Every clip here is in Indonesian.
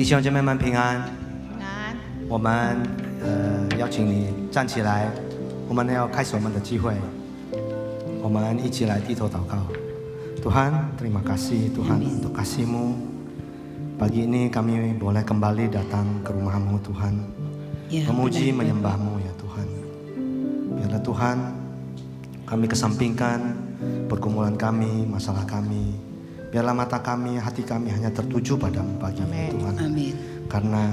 弟兄姐妹们平安。平安。我们邀请你站起来，我们要开始我们的聚会。我们一起来低头祷告。Tuhan, terima kasih Tuhan untuk kasih-Mu. Pagi ini kami boleh kembali datang ke rumah-Mu Tuhan, memuji menyembah-Mu ya Tuhan. Biarlah Tuhan kami kesampingkan pergumulan kami, masalah kami. Biarlah mata kami, hati kami hanya tertuju padamu pagi ini Tuhan. Amin. Karena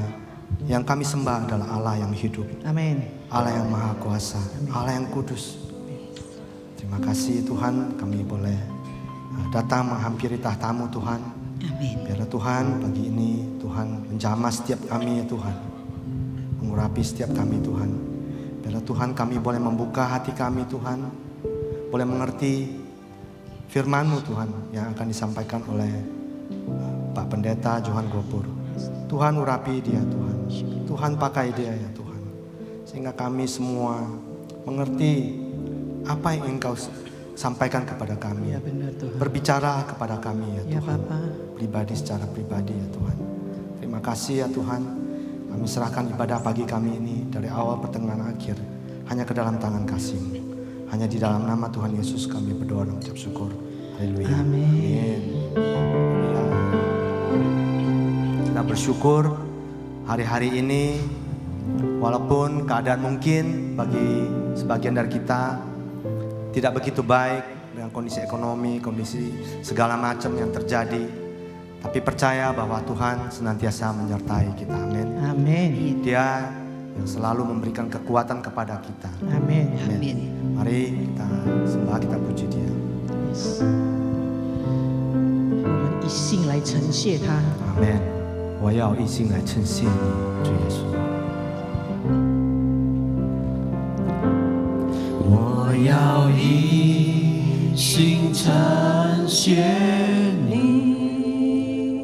yang kami sembah adalah Allah yang hidup. Amin. Allah yang maha kuasa. Amin. Allah yang kudus. Terima kasih Tuhan kami boleh datang menghampiri tahta-Mu Tuhan. Amin. Biarlah Tuhan pagi ini Tuhan menjamah setiap kami ya Tuhan. Mengurapi setiap kami Tuhan. Biarlah Tuhan kami boleh membuka hati kami Tuhan. Boleh mengerti firman-Mu Tuhan yang akan disampaikan oleh Pak Pendeta Johan Gopur. Tuhan urapi dia Tuhan. Tuhan pakai dia ya Tuhan. Sehingga kami semua mengerti apa yang Engkau sampaikan kepada kami. Ya benar Tuhan. Berbicara kepada kami ya Ya Tuhan. Bapa. Pribadi secara pribadi ya Tuhan. Terima kasih ya Tuhan. Kami serahkan ibadah pagi kami ini dari awal pertengahan akhir hanya ke dalam tangan kasih-Mu. Hanya di dalam nama Tuhan Yesus kami berdoa dan mengucap syukur. Haleluya. Amin. Kita bersyukur hari-hari ini walaupun keadaan mungkin bagi sebagian dari kita tidak begitu baik dengan kondisi ekonomi, kondisi segala macam yang terjadi. Tapi percaya bahwa Tuhan senantiasa menyertai kita. Amin. Amin. Dia yang selalu memberikan kekuatan kepada kita. Amin. Amin. Mari kita sembah, kita puji Dia. 我们一心来承谢他。 Amin. 我要一心来称谢你，主耶稣。我要一心称谢你，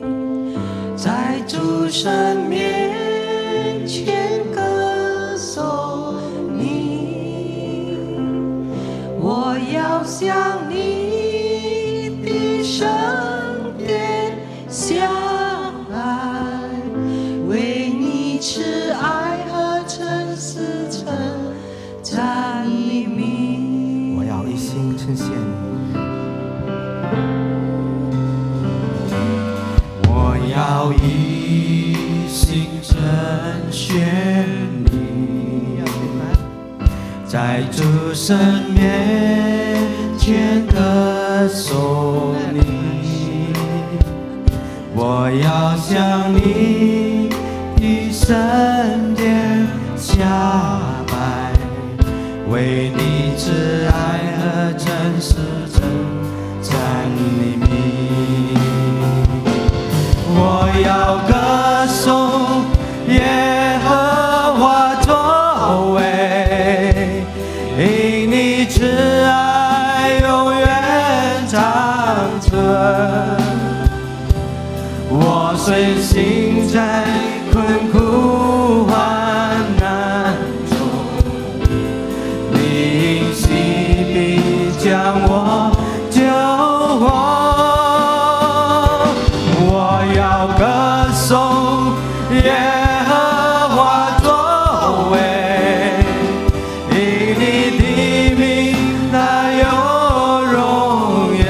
在主神面前歌颂你。我要向你的圣殿下来，为你慈爱和诚实称赞你名。我要一心称谢你，我要一心称谢你，在主神面前歌颂你。我要向你的圣殿下拜，为你慈爱和真实称赞你名。我要歌颂耶和华作为，因你慈爱永远长存。我虽行在困苦患难中，你因喜必将我救活。我要歌颂耶和华作为，因你的名大有荣耀。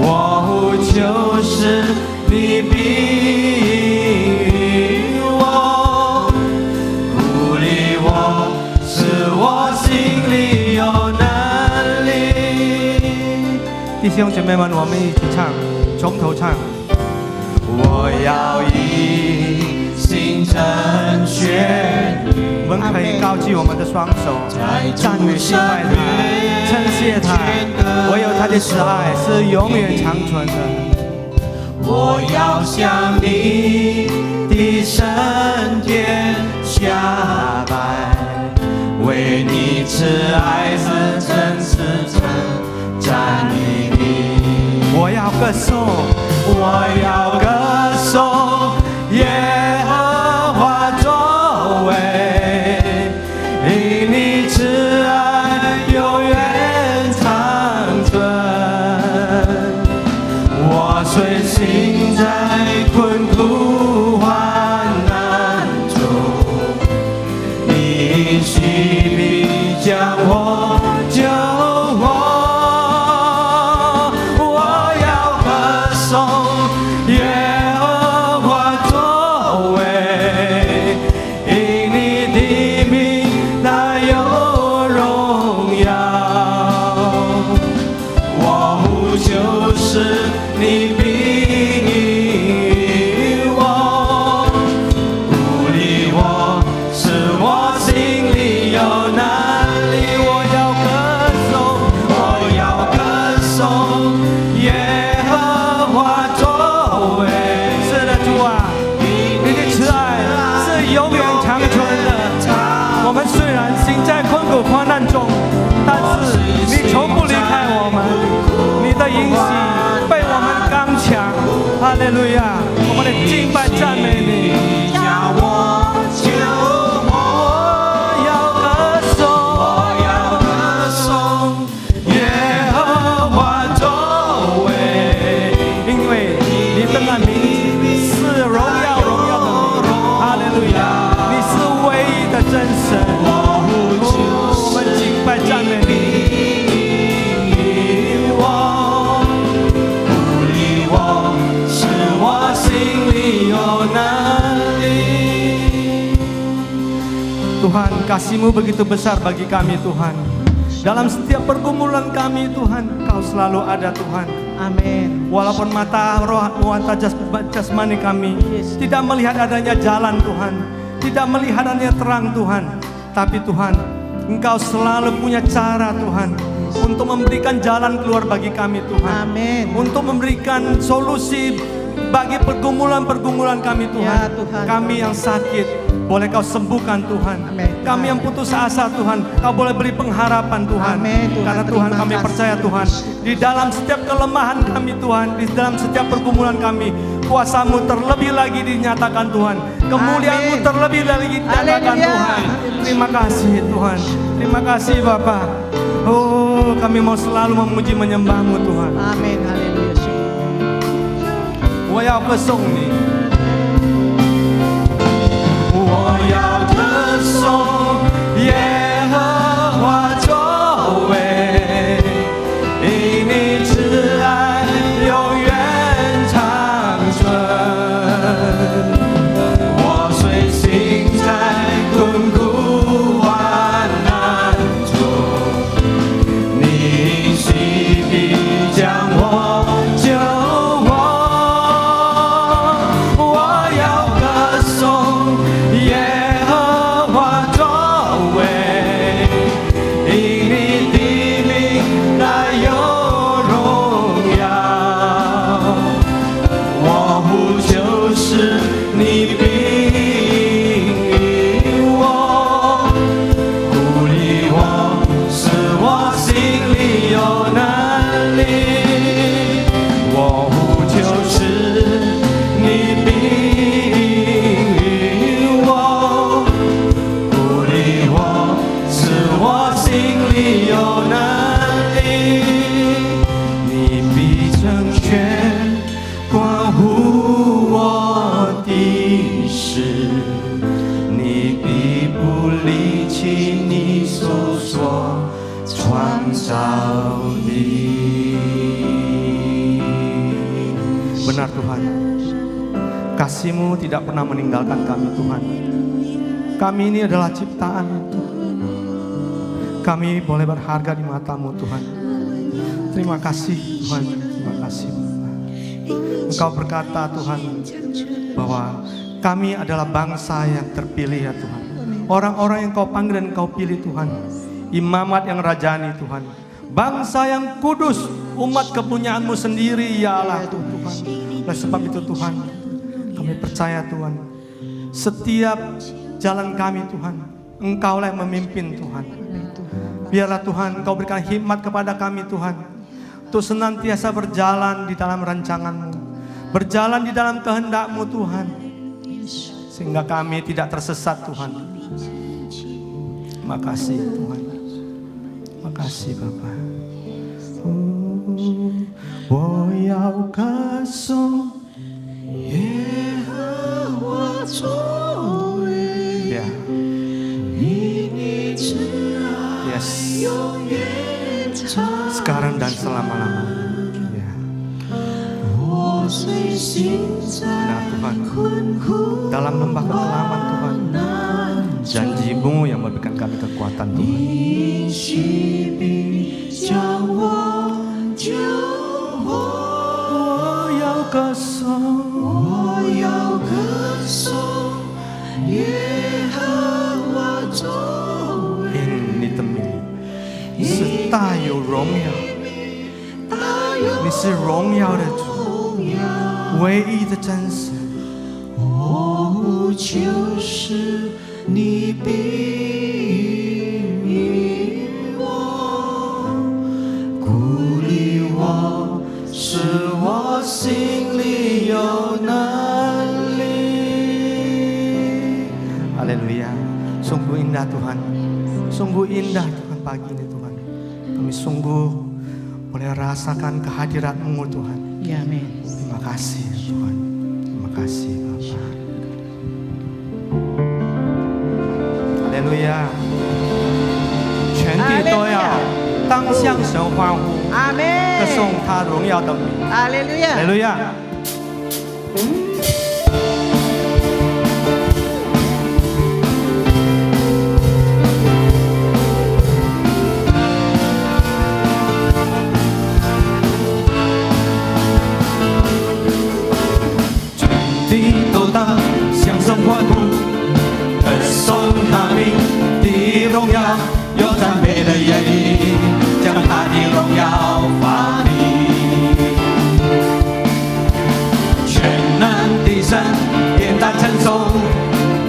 我呼求时，你必应我，鼓励我，使我心里有能力。弟兄姐妹们，我们一起唱，从头唱。我要一心称谢你，我们可以高举我们的双手，赞美敬拜他，称谢他，唯有他的慈爱是永远长存的。我要向你的圣殿下拜，为你慈爱是真实称赞你名。我要歌颂，我要歌颂耶和华作为，因你慈爱永远长存。我虽行在路亚！我们的敬拜赞美你，叫我救我要歌颂，我要歌颂耶和华作为，因为你的那名是荣耀的名，哈利路亚！你是唯一的真神，我们敬拜赞美你。Tuhan, kasih-Mu begitu besar bagi kami Tuhan. Dalam setiap pergumulan kami Tuhan, Kau selalu ada Tuhan. Amin. Walaupun mata roh, mata jasmani kami tidak melihat adanya jalan Tuhan, tidak melihat adanya terang Tuhan, tapi Tuhan, Engkau selalu punya cara Tuhan untuk memberikan jalan keluar bagi kami Tuhan. Amin. Untuk memberikan solusi bagi pergumulan-pergumulan kami Tuhan. Ya, Tuhan. Kami yang sakit, boleh Kau sembuhkan Tuhan. Amin. Kami yang putus asa Tuhan, Kau boleh beri pengharapan Tuhan. Amin, Tuhan. Karena Tuhan, Terima kami kasih. percaya Tuhan, di dalam setiap kelemahan kami Tuhan, di dalam setiap pergumulan kami, kuasa-Mu terlebih lagi dinyatakan Tuhan, kemuliaan-Mu Amin. terlebih lagi dinyatakan Haleluya. Tuhan. Terima kasih Tuhan, terima kasih Bapa. Oh, kami mau selalu memuji menyembah-Mu Tuhan. Amin. Haleluya. 我要歌颂你，我要歌颂耶和华作为，因你慈爱永远长存。我虽行在困苦患难中，你必必将我救活。Benar Tuhan, kasih-Mu tidak pernah meninggalkan kami Tuhan. Kami ini adalah ciptaan Tuhan. Kami boleh berharga di mata-Mu Tuhan. Terima kasih Tuhan, terima kasih Bapa. Engkau berkata Tuhan bahwa kami adalah bangsa yang terpilih ya Tuhan. Orang-orang yang Kau panggil dan Kau pilih Tuhan. Imamat yang rajani Tuhan. Bangsa yang kudus, umat kepunyaan-Mu sendiri ya Allah Tuhan. Oleh sebab itu Tuhan, kami percaya Tuhan, setiap jalan kami Tuhan, Engkau-lah yang memimpin Tuhan. Biarlah Tuhan Engkau berikan hikmat kepada kami Tuhan, untuk senantiasa berjalan di dalam rancangan-Mu, berjalan di dalam kehendak-Mu Tuhan, sehingga kami tidak tersesat Tuhan. Terima kasih Tuhan. Terima kasih Bapa. 我要歌颂耶和华作为，以你慈爱永远长存。Sekarang dan selama-lamanya. Benar Tuhan, dalam lembah kekelaman Tuhan, janji-Mu yang memberikan kami kekuatan Tuhan. 我要歌颂，我要歌颂耶和华作为。因你的名是大有荣耀，你是荣耀的主，唯一的真神。哦，就是你必引我，鼓励我。使我心里有 Sungguh indah Tuhan. Sungguh indah Tuhan pagi ini Tuhan. Kami sungguh boleh rasakan kehadirat-Mu Tuhan. Ya, amin. Terima kasih Tuhan. Terima kasih Bapa. Haleluya. 全地都要当向神欢呼，阿门。歌颂他荣耀的名。哈利路亚。哈利路亚。全地都当向神欢呼，歌颂他名的荣耀。 有赞美的言语，将他的荣耀发明。全能的神应当称颂，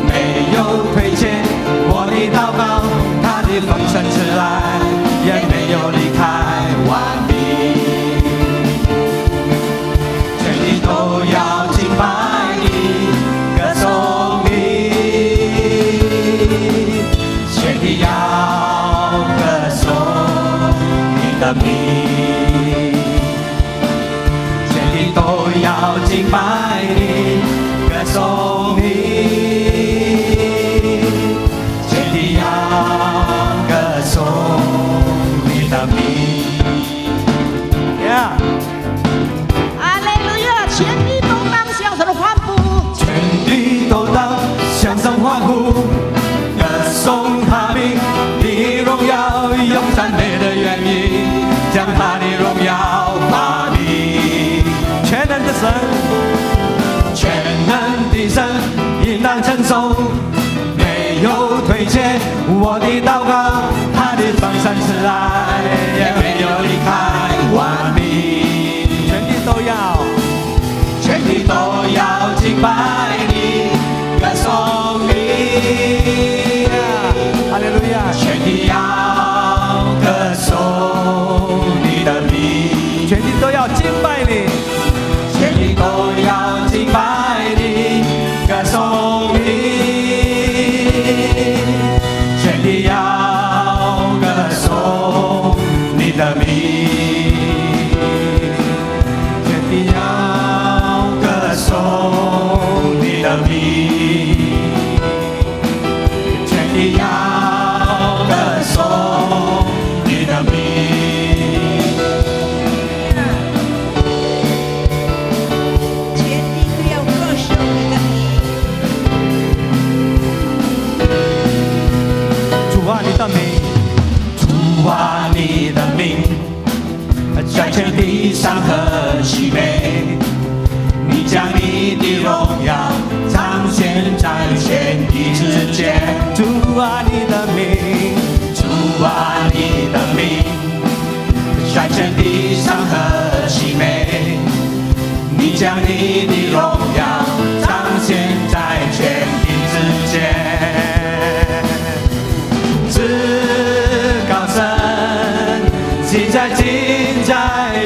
没有亏欠我的祷告，他的丰盛赐来，也没有离开完毕。全地都要敬拜你，歌颂你，全地要。 的名，全地都要敬拜你，歌颂你，全地要歌颂你的名。Yeah， 哈利路亚！全地都当向神欢呼，全地都当向神欢呼，歌颂他名的荣耀，用赞美的言语。 将他的荣耀发明，全能的神，全能的神应当称颂，没有推卸我的祷告，他的丰盛慈爱也没有离开完毕，全地都要，全地都要敬拜你，歌颂你，哈利路亚，全地要歌颂。 的名，全地都要敬拜你，全地都要敬拜你，歌颂你，全地要歌颂你的名，全地要歌颂你的名，全地要歌颂你的名。 主啊，你的名在全地上何其美！你将你的荣耀彰显在全地之间。主啊，你的名，主啊，你的名在全地上何其美！你将你的荣耀彰显在全地之间。 现在尽在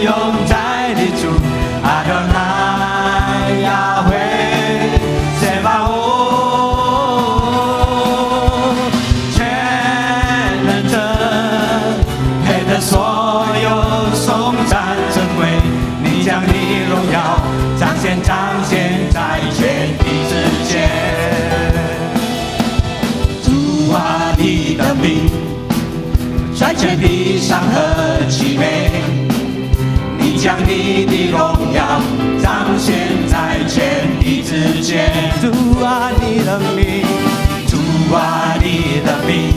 永在的主，阿多乃亚惠，谢巴我，全能者，配得所有颂赞尊贵。你将你荣耀彰显在全地之间。主啊，你的名。 在全地上何其美！你将你的荣耀彰显在全地之间。主啊，你的名，主啊，你的名，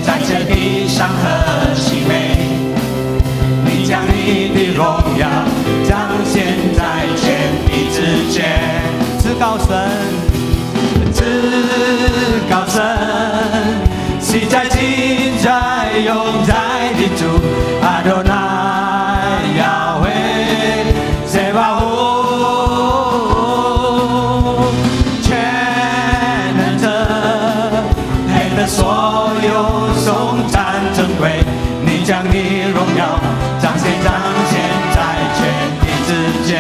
在全地上何其美！你将你的荣耀彰显在全地之间。至高神，至高神。 是在尽在永在的主，阿多乃亚惠，谢巴我，全能者，配得所有颂赞尊贵。你将你荣耀彰显在全地之间。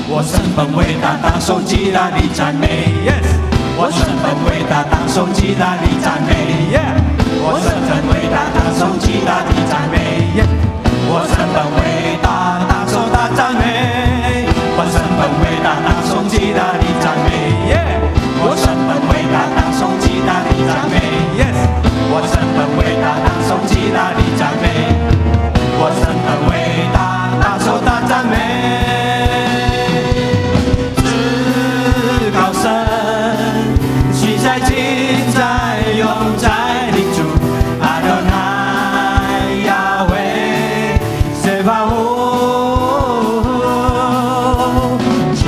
我身份伟大，当受极大的赞美。Yes。我神本伟大，当受极大的赞美。我神本伟大，当受极大的赞美。我神本伟大，当受大赞美。我神本伟大，当受极大的赞美。我神本伟大，当受极大的赞美。我神本伟大，当受极大的赞美。我神本伟大，当受大赞美。至高神，昔在今在永在的主，阿多乃亚威塞巴乌，全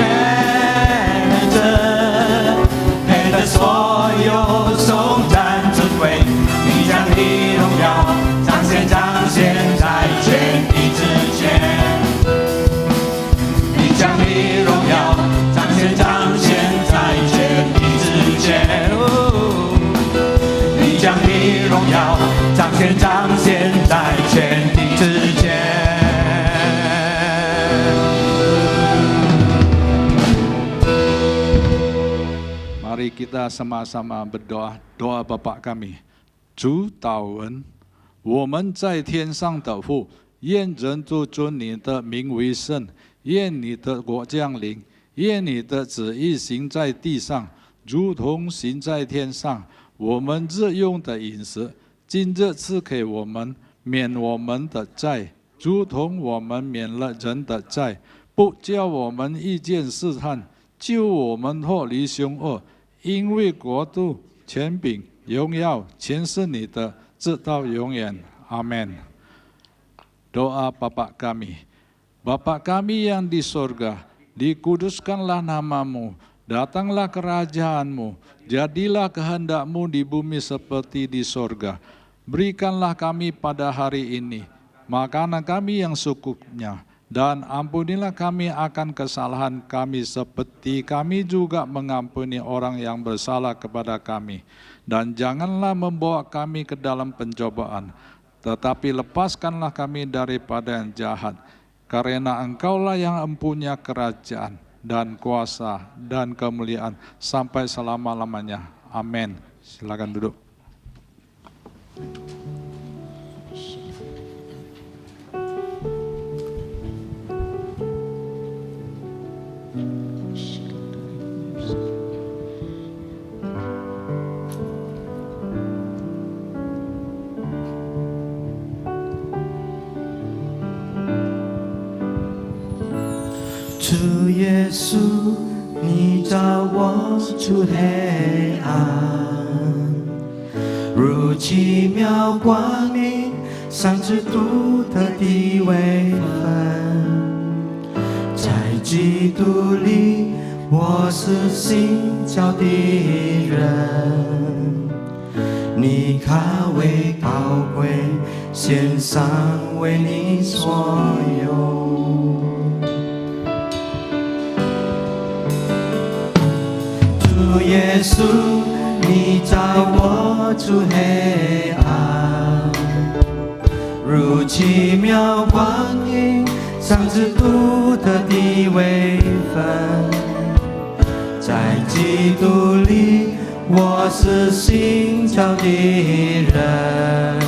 能者配得所有颂赞尊贵，你将你荣耀彰显在全地之前，你将你荣耀彰显在全地之前，你将你荣耀彰显在全地之前。Mari kita sama-sama berdoa. Doa Bapa kami, 主祷文，我们在天上的父，愿人都尊你的名为圣，愿你的国降临，愿你的旨意行在地上，如同行在天上。我们日用的饮食，今日赐给我们，免我们的债，如同我们免了人的债，不叫我们遇见试探，救我们脱离凶恶。因为国度、权柄、荣耀，全是你的，直到永远。Amin. Doa Bapa kami. Bapa kami yang di sorga, dikuduskanlah namamu, datanglah kerajaanmu, jadilah kehendakmu di bumi seperti di sorga. Berikanlah kami pada hari ini makanan kami yang secukupnya, dan ampunilah kami akan kesalahan kami seperti kami juga mengampuni orang yang bersalah kepada kami. Dan janganlah membawa kami ke dalam pencobaan, tetapi lepaskanlah kami daripada yang jahat. Karena Engkaulah yang mempunyai kerajaan dan kuasa dan kemuliaan sampai selama-lamanya. Amin. Silakan duduk.主耶稣，你照我出黑暗，如奇妙光明，像只独特的微分。在基督里，我是新造的人，你看为宝贵，献上为你所有。主耶稣，你照我出黑暗，如奇妙光明，像只独特的微分。在基督里，我是新造的人，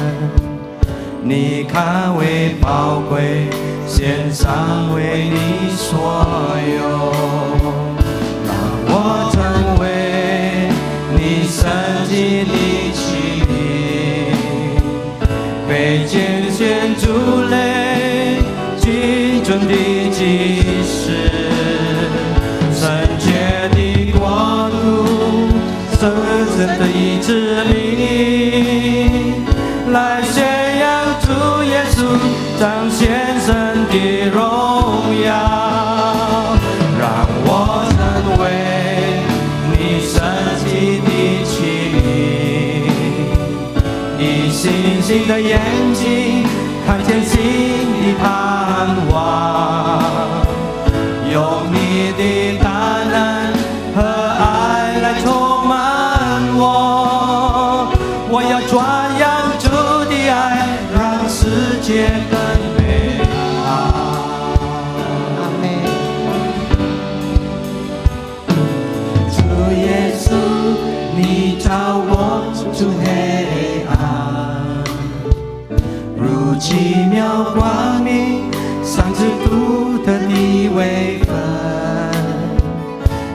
你看为宝贵，献上为你所有。我成为你圣洁的器皿，被拣选出类君尊的祭司，圣洁的国度，圣的医治名，来宣扬主耶稣彰显神的荣耀。让我成为你神奇的器皿，以星星的眼睛看见新的盼望，用你的大能和爱来充满我。我要传扬主的爱，让世界更美好。主耶稣，如奇妙光明，赏赐独特的位分。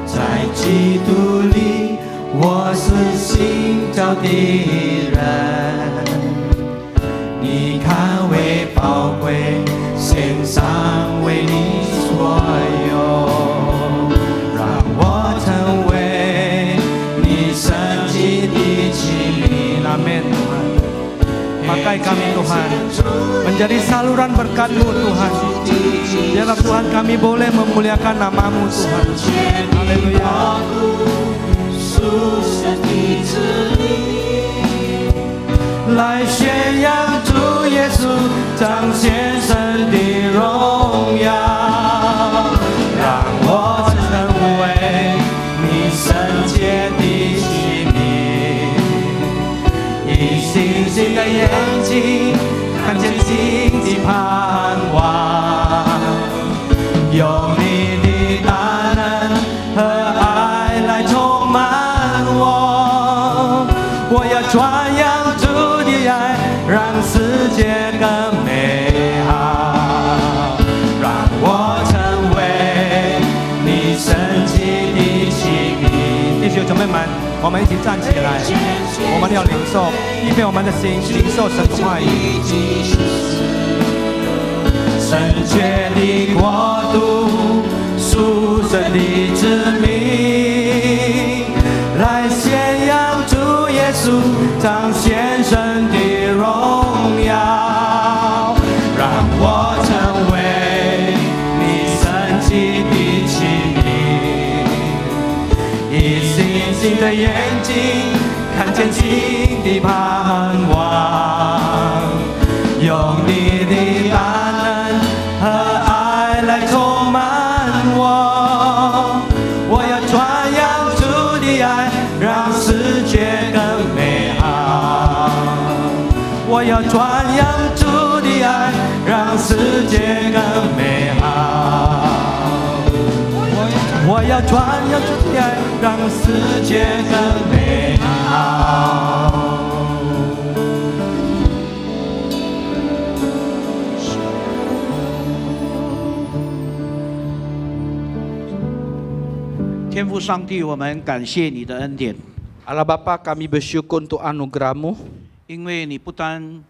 在基督里，我是新造的人。你看为宝贵，献上为你所有，让我成为你圣洁的器皿。阿门Tuhan. Pakai kami Tuhan menjadi saluran berkat-Mu Tuhan. Biarlah Tuhan kami boleh memuliakan nama-Mu Tuhan. Haleluya. 来宣扬主耶稣彰显神的荣耀，让我成为你圣洁的器皿，以星星的眼睛看见新的盼望，用你的大能和爱来充满我，我要传扬主的爱，让世界更美好，让我成为你圣洁的器皿。弟兄姊妹们，我们一起站起来，我们要领受，预备我们的心，领受神的话语。圣洁的国度，属神的子民，来宣扬主耶稣彰显神的荣耀，让我成为你圣洁的器皿，以星星的眼睛看见新的盼望，用你的大能和爱来充满我，我要传扬主的爱，让世界更美好，我要传扬主的爱，让世界更美好，我要传扬主的爱，让世界更美好。天父上帝，我们感谢你的恩典， Allah Bapa, kami bersyukur untuk anugerah-Mu. 因为你不单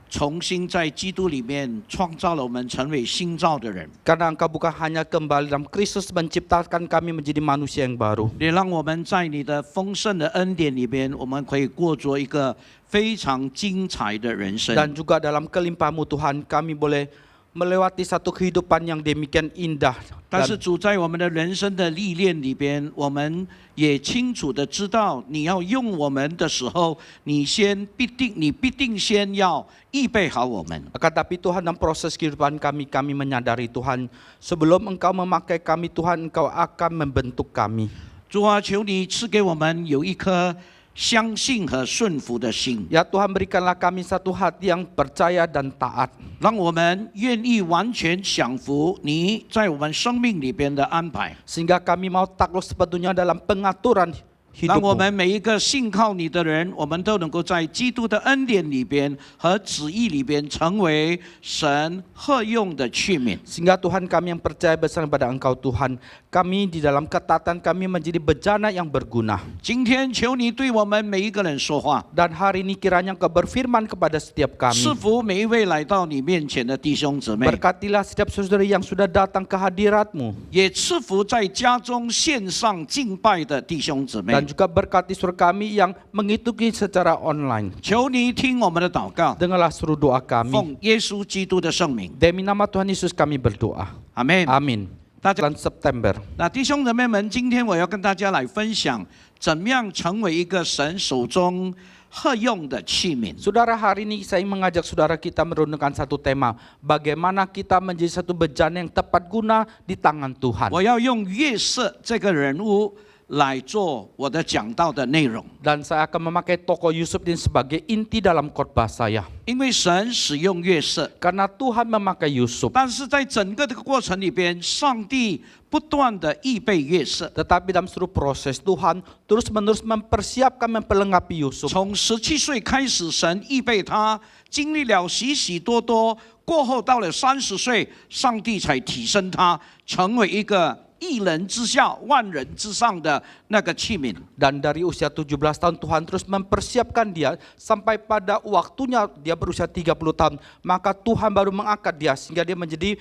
重新在基督里面创造了我们成为新造的人， Karena Engkau bukan hanya kembali dalam Kristus menciptakan kami menjadi manusia yang baru. 也让我们在你的丰盛的恩典里边，我们可以过着一个非常精彩的人生。 Dan juga dalam kelimpahan-Mu Tuhan, kami boleh melewati satu kehidupan yang demikian indah. 但是主在我们的人生的历练里边，我们也清楚的知道，你要用我们的时候，你必定先要预备好我们。 Akan tapi Tuhan, dalam proses kehidupan kami, kami menyadari Tuhan, sebelum Engkau memakai kami Tuhan, Engkau akan membentuk kami. 主啊，求你赐给我们有一颗相信和顺服的心， Ya Tuhan, berikanlah kami satu hati yang percaya dan taat. 让我们愿意完全降服你在我们生命里边的安排， Sehingga kami mau takluk sepenuhnya dalam pengaturan 让我 hidup-Mu. 们每一个信靠你的人，我们都能够在基督的恩典里边和旨意里边，成为神合用的器皿。 Sehingga Tuhan, kami yang percaya bersama pada Engkau Tuhan, kami di dalam ketaatan kami menjadi bejana yang berguna. 今天求你对我们每一个人说话， Dan hari ini kiranya Engkau berfirman kepada setiap 赐 kami. 福每一位来到你面前的弟兄姊妹， Berkatilah setiap saudari yang sudah datang ke hadirat-Mu. 也赐福在家中线上敬拜的弟兄姊妹 Dan。juga berkati saudara kami yang mengikuti secara online. 求你听我们的祷告， Dengarlah seluruh doa kami. 奉耶稣基督的圣名， Demi nama Tuhan Yesus kami berdoa. 阿门。 Amin. 大家， Bulan September. 那弟兄姊妹们，今天我要跟大家来分享，怎么样成为一个神手中合用的器皿。 Saudara, hari ini saya mengajak saudara kita merenungkan satu tema. Bagaimana kita menjadi satu bejana yang tepat guna di tangan Tuhan. 我要用约瑟这个人物来做我的讲道的内容， Dan saya akan memakai tokoh Yusuf ini sebagai inti dalam khotbah saya. 因为神使用约瑟， Karena Tuhan memakai Yusuf. 但是在整个这个过程里边，上帝不断的预备约瑟。 Tetapi dalam seluruh proses Tuhan terus-menerus mempersiapkan, memperlengkapi Yusuf. 从17岁开始，神预备他，经历了许许多多，过后到了30岁，上帝才提升他，成为一个一人之下、万人之上的那个器皿。 Dan dari usia 17 tahun Tuhan terus mempersiapkan dia sampai pada waktunya dia berusia 30 tahun. Maka Tuhan baru mengangkat dia sehingga dia menjadi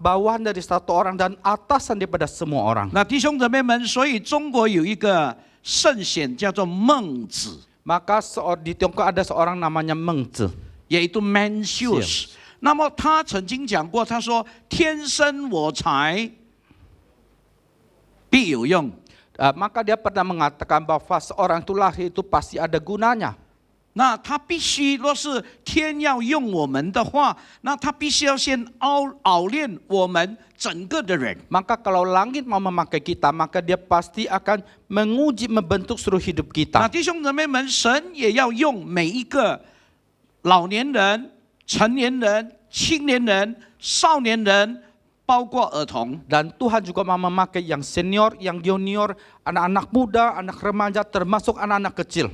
bawahan dari satu orang dan atasan daripada semua orang. 那弟兄姊妹们，所以中国有一个圣贤叫做孟子， Maka di Tiongkok ada seorang namanya Meng Tze. 也一 Mencius。那么他曾经讲过，他说：“天生我材必有用。” Maka dia pernah mengatakan bahwa seorang itu lahir itu pasti ada gunanya. 那他必须，若是天要用我们的话，那他必须要先熬练我们整个的人。 Maka kalau langit mau memakai kita, maka dia pasti akan menguji, membentuk seluruh hidup 那 kita. 弟兄姊妹们，神也要用每一个老年人、成年人、青年人、少年人，包括儿童。 Dan Tuhan juga mau memakai yang senior, yang junior, anak-anak muda, anak remaja, termasuk anak-anak kecil.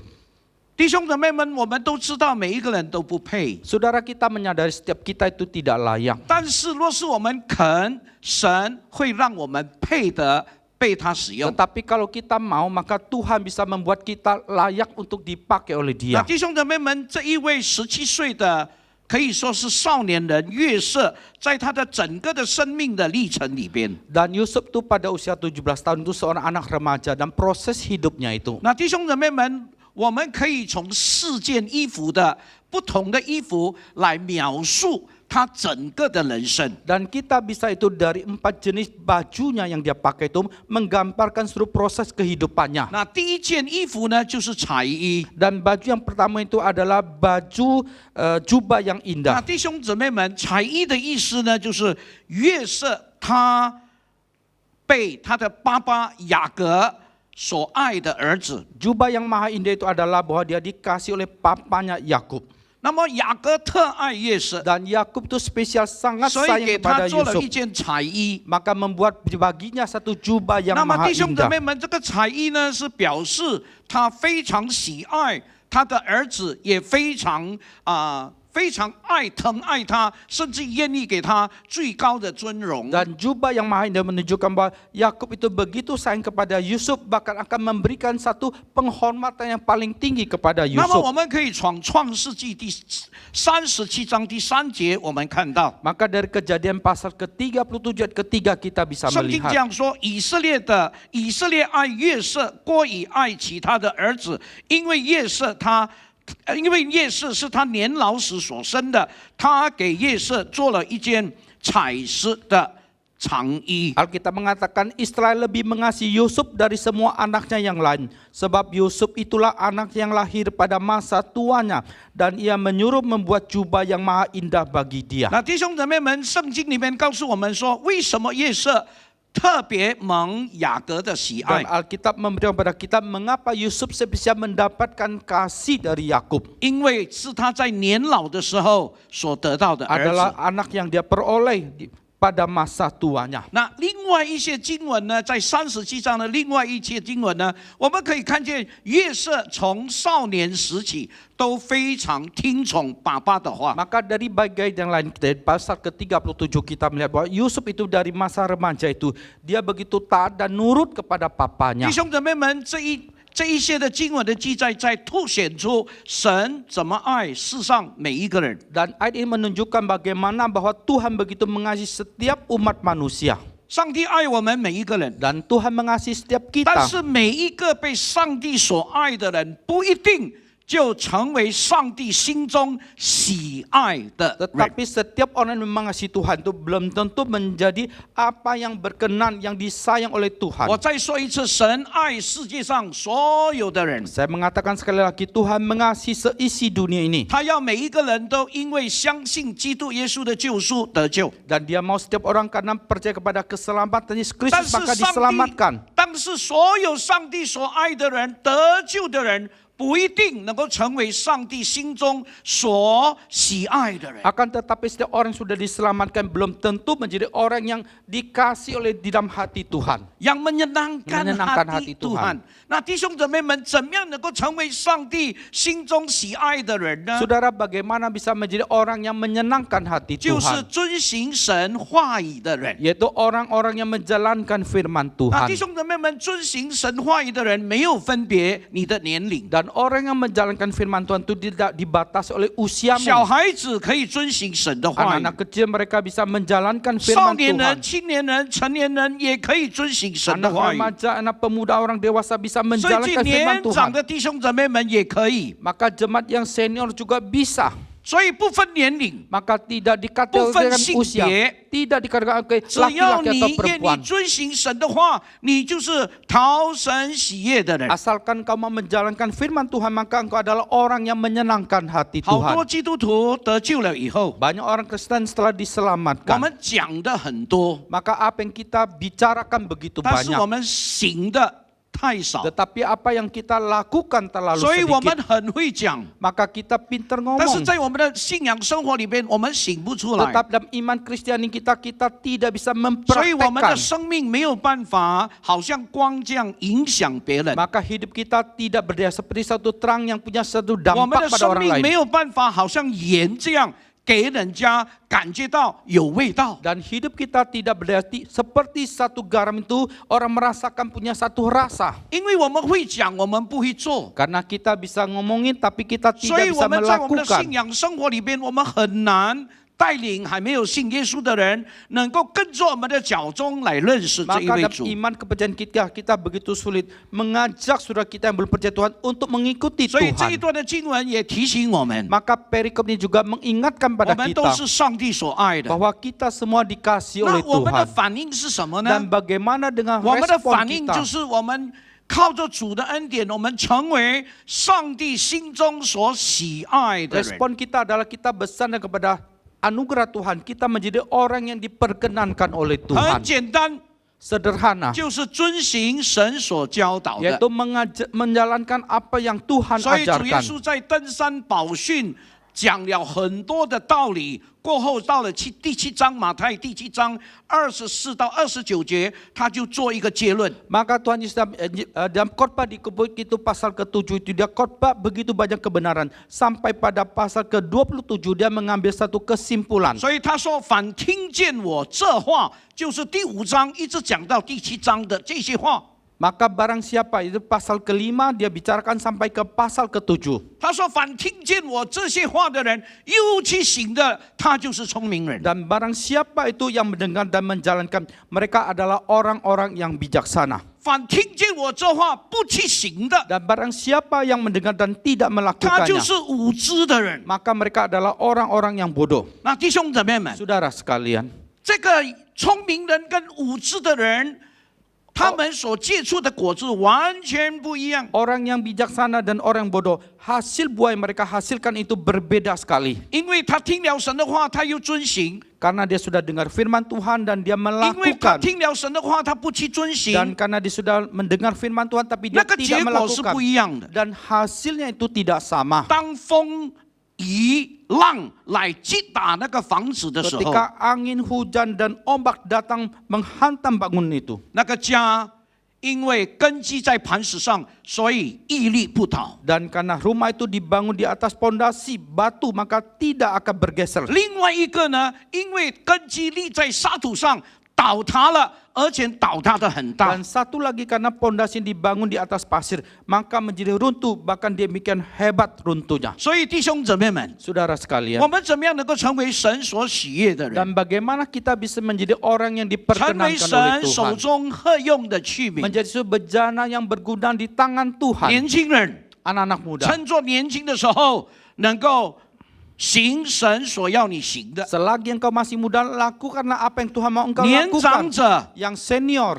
弟兄姊妹们，我们都知道每一个人都不配， Saudara kita menyadari setiap kita itu tidak layak. 但是若是我们肯，神会让我们配得被他使用。 Tetapi kalau kita mau, maka Tuhan bisa membuat kita layak untuk dipakai oleh 那 Dia. 弟兄姊妹们，这一位17岁的可以说是少年人约瑟，在他的整个的生命的历程里边， Dan Yusuf itu pada usia 17 tahun itu seorang anak remaja dan proses hidupnya itu. 那弟兄姊妹们，我们可以从4件衣服的不同的衣服来描述他整个的人生。 Dan kita bisa itu dari 4 jenis bajunya yang dia pakai itu menggambarkan seluruh proses kehidupannya. 那第一件衣服呢，就是彩衣。 Dan baju yang pertama itu adalah baju jubah yang 那 indah. 弟兄姊妹们，彩衣的意思呢，就是约瑟他被他的爸爸雅各所爱的儿子。 Jubah yang maha indah itu adalah bahwa dia dikasih oleh papanya Yakub. 那么雅各特爱约瑟， Dan Yakub itu spesial sangat 所以 sayang 给他 kepada 做了 Yusuf. 一件彩衣。 Maka membuat baginya satu jubah yang 那么 maha 弟兄姊 indah. 妹们，这个彩衣呢，是表示他非常喜爱他的儿子，也非常非常疼爱他，甚至愿意给他最高的尊荣。 Dan jubah yang maha indah menunjukkan bahwa Yakub itu begitu sayang kepada Yusuf, bahkan akan memberikan satu penghormatan yang paling tinggi kepada 那么我 Yusuf. 们可以从创世纪第37章第3节，我们看到 Maka dari Kejadian pasal ke-37 ayat ketiga kita bisa 圣经这 melihat. 样说：以色列爱约瑟过于爱其他的儿子，因为约瑟是他年老时所生的，他给约瑟做了一件彩丝的长衣。 Alkitab mengatakan Israel lebih mengasihi Yusuf dari semua anaknya yang lain. Sebab Yusuf itulah anak yang lahir pada masa tuanya. Dan ia menyuruh membuat jubah yang maha indah bagi dia. 那弟兄姊妹们，圣经里面告诉我们说，为什么约瑟特别蒙雅各的喜爱 Dan？ Alkitab memberikan kepada kita mengapa Yusuf bisa mendapatkan kasih dari Yakub. 因为是他在年老的时候所得到的儿 Adalah 子。 anak yang dia peroleh pada masa tuanya. 那另外一些经文呢，在37章的另外一些经文呢，我们可以看见约瑟从少年时起都非常听从爸爸的话。 Maka dari bagian yang lain, dari pasal ke-37 kita melihat bahwa Yusuf itu dari masa remaja itu, dia begitu taat dan nurut kepada papanya. 弟兄姊妹们，这一些的经文的记载，在凸显出神怎么爱世上每一个人。 Dan ayat ini menunjukkan bagaimana bahwa Tuhan begitu mengasihi setiap umat manusia. 上帝爱我们每一个人， Dan Tuhan mengasihi setiap 但 kita. 是每一个被上帝所爱的人，不一定就成为上帝心中喜爱的人。 Tetapi setiap orang yang mengasihi Tuhan itu belum tentu menjadi apa yang berkenan, yang disayang oleh Tuhan. 我再说一次，神爱世界上所有的人， Saya mengatakan sekali lagi, Tuhan mengasihi seisi dunia ini. 他要每一个人都因为相信基督耶稣的救赎得救。 Dan dia mau setiap orang karena percaya kepada keselamatan Yesus 但 Kristus 是 maka 上 diselamatkan. 帝，但是所有上帝所爱的人、得救的人，不一定能够成为上帝心中所喜爱的人。 Akan tetapi setiap orang yang sudah diselamatkan belum tentu menjadi orang yang dikasih oleh di dalam hati Tuhan. yang menyenangkan menyenangkan hati hati Tuhan。那弟兄姊妹们，怎么样能够成为上帝心中喜爱的人呢？ Saudara, bagaimana bisa menjadi orang yang menyenangkan hati 就是 Tuhan? 遵行神话语的人。 Yaitu orang-orang yang menjalankan firman 那 Tuhan. 弟兄姊妹们，遵行神话语的人没有分别你的年龄， Dan orang yang menjalankan firman Tuhan itu tidak dibatasi oleh 小 usiamu. 孩子可以遵行神的话语， Anak-anak kecil mereka bisa menjalankan 少 firman 年人、 Tuhan. 青年人、成年人也可以遵行神的 Anak 话语。 remaja, anak pemuda, orang dewasa bisa 所以， menjalankan 年 firman 长 Tuhan. 的弟兄姊妹们也可以， Maka jemaat yang senior juga bisa. 所以不分年龄， Maka tidak 不分 dikategorikan 性 usia, 别。 tidak dikategorikan ke 只要 laki-laki 你 atau 愿意 perempuan. 遵行神的话，你就是讨神喜悦的人。 Asalkan kau mau menjalankan firman Tuhan, maka engkau adalah orang yang menyenangkan hati 好多 Tuhan. 基督徒得救了以后， Banyak orang Kristen setelah 我 diselamatkan, 们讲的很多， maka apa yang kita bicarakan begitu 但是 banyak. 我们行的太少， Tetapi apa yang kita lakukan terlalu 所以我们 sedikit. 很会讲， Maka kita pintar 但是 ngomong. 在我们的信仰生活里边，我们醒不出来， Tetap dalam iman Kristiani kita tidak bisa 所以我们的 mempraktekkan. 生命没有办法，好像光这样影响别人。 Maka hidup kita tidak berdaya seperti satu terang yang punya satu 我们的 dampak pada 生 orang 命没 lain. 有办法，好像盐这样给人家感觉到有味道。 Dan hidup kita tidak berdaya seperti satu garam itu orang merasakan punya satu rasa. 因为我们会讲，我们不会做， Karena kita bisa ngomongin tapi kita 所 tidak 以我 bisa 们在我们的 melakukan. 信仰生活里边，我们很难带领还没有信耶稣的人，能够跟着我们的脚踪来认识这一 Maka 位 dalam 主。 iman kepercayaan kita begitu sulit mengajak saudara kita yang belum percaya Tuhan untuk mengikuti 所以这一 Tuhan. 段的经文也提醒我们， Maka perikop ini juga mengingatkan 我 pada 们都 kita 是上帝所爱的。 bahwa kita semua dikasih 那 oleh 我们的 Tuhan. 反应是什么呢 Dan？bagaimana dengan 我们的 respon 反应就 kita? 是我们靠着主的恩典，我们成为上帝心中所喜爱的人。 Respon kita adalah kita bersandar kepada anugerah Tuhan. Kita menjadi orang yang diperkenankan oleh 很 Tuhan. 简单， Sederhana. 就是遵行神所教导的。 Yaitu menjalankan apa yang Tuhan 所以主耶 ajarkan. 稣在登山宝训讲了很多的道理，过后到了第七章，马太第7章24到29节，他就做一个结论。 Maka Tuhan Yesus dalam khotbah di Kebun itu pasal ke-7 itu dia khotbah begitu banyak kebenaran. Sampai pada pasal ke-27 dia mengambil satu kesimpulan. 所以他说：“凡听见我这话，就是第5章一直讲到第7章的这些话。” Maka barang siapa, itu pasal ke-5 dia bicarakan sampai ke pasal ke-7. 他说：“凡听见我这些话的人，又去行的，他就是聪明人。” Dan barang siapa itu yang mendengar dan menjalankan, mereka adalah orang-orang yang bijaksana. 凡听见我这话不去行的， Dan barang siapa yang mendengar dan tidak 他就 melakukannya, 是无知的人。 maka mereka adalah orang-orang yang bodoh. 那弟兄姊妹们， Saudara sekalian, 这个聪明人跟无知的人，他们所结出的果子完全不一样。 orang yang bijaksana dan orang yang bodoh, hasil buah yang mereka hasilkan itu berbeda sekali. 因为他听了神的话，他又遵行； Karena dia sudah dengar firman Tuhan dan dia 因为他 melakukan. 听了神的话，他不去遵 Dan 行， karena dia sudah mendengar firman Tuhan tapi 那 dia 个 tidak 结果是 melakukan. 不一样的。 Dan hasilnya itu tidak sama. 当风雨浪来击打那个房子的时候， Ketika angin, hujan, dan ombak datang menghantam bangunan itu. 那个家因为根基在磐石上，所以屹立不倒。 Dan karena rumah itu dibangun di atas pondasi batu, maka tidak akan bergeser. 另外一个呢，因为根基立在沙土上，倒塌了，而且倒塌的很大 Dan。satu lagi karena pondasi dibangun di atas pasir, maka menjadi runtuh, bahkan demikian hebat runtuhnya. 所以弟兄姊妹们， Saudara sekalian, 我们怎么样能够成为神所喜悦的人， dan bagaimana kita bisa menjadi orang yang 成为 diperkenankan oleh 神手 Tuhan, 中合用的器皿？ menjadi sebuah bejana yang berguna di tangan Tuhan. 年轻人， anak-anak muda. 趁着年轻的时候，能够行神所要你行的。 Selagi engkau masih muda, lakukanlah apa yang Tuhan mau engkau 年长 lakukan. 者 Yang senior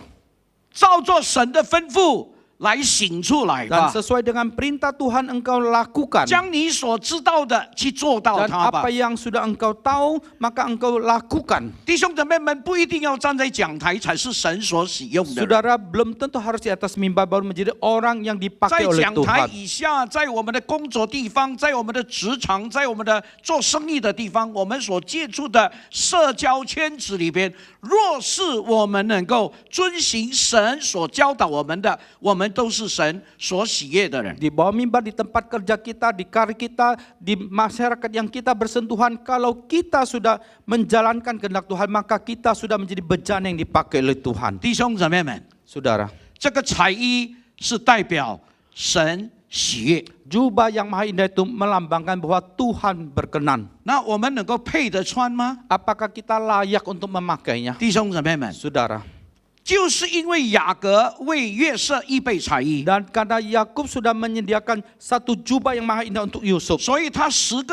照着神的吩咐来行出来 dan 吧， sesuai dengan perintah Tuhan engkau lakukan. 将你所知道的去做到 Dan 它吧 apa。yang sudah engkau tahu, maka engkau lakukan. 弟兄姊妹们，不一定要站在讲台才是神所使用的。 Saudara belum tentu harus di atas mimbar baru menjadi orang yang 在 dipakai oleh 讲台 Tuhan. 以下，在我们的工作地方，在我们的职场，在我们的做生意的地方，我们所接触的社交圈子里边，若是我们能够遵行神所教导我们的，我们都是神所喜悦的人。 Di bawah mimbar, di tempat kerja kita, di karir kita, di masyarakat yang kita bersentuhan, kalau kita sudah menjalankan kehendak Tuhan, maka kita sudah menjadi bejana yang dipakai oleh Tuhan. 弟兄姊妹们， Saudara, 这个彩衣是代表神喜悦， jubah yang maha indah itu melambangkan bahwa Tuhan berkenan. 那我们能够配得穿吗？ Apakah kita layak untuk memakainya? 弟兄姊妹们， Saudara, 就是因为雅各为约瑟预备彩衣， dan karena Yakub sudah menyediakan satu jubah yang maha indah untuk Yusuf, 所以他10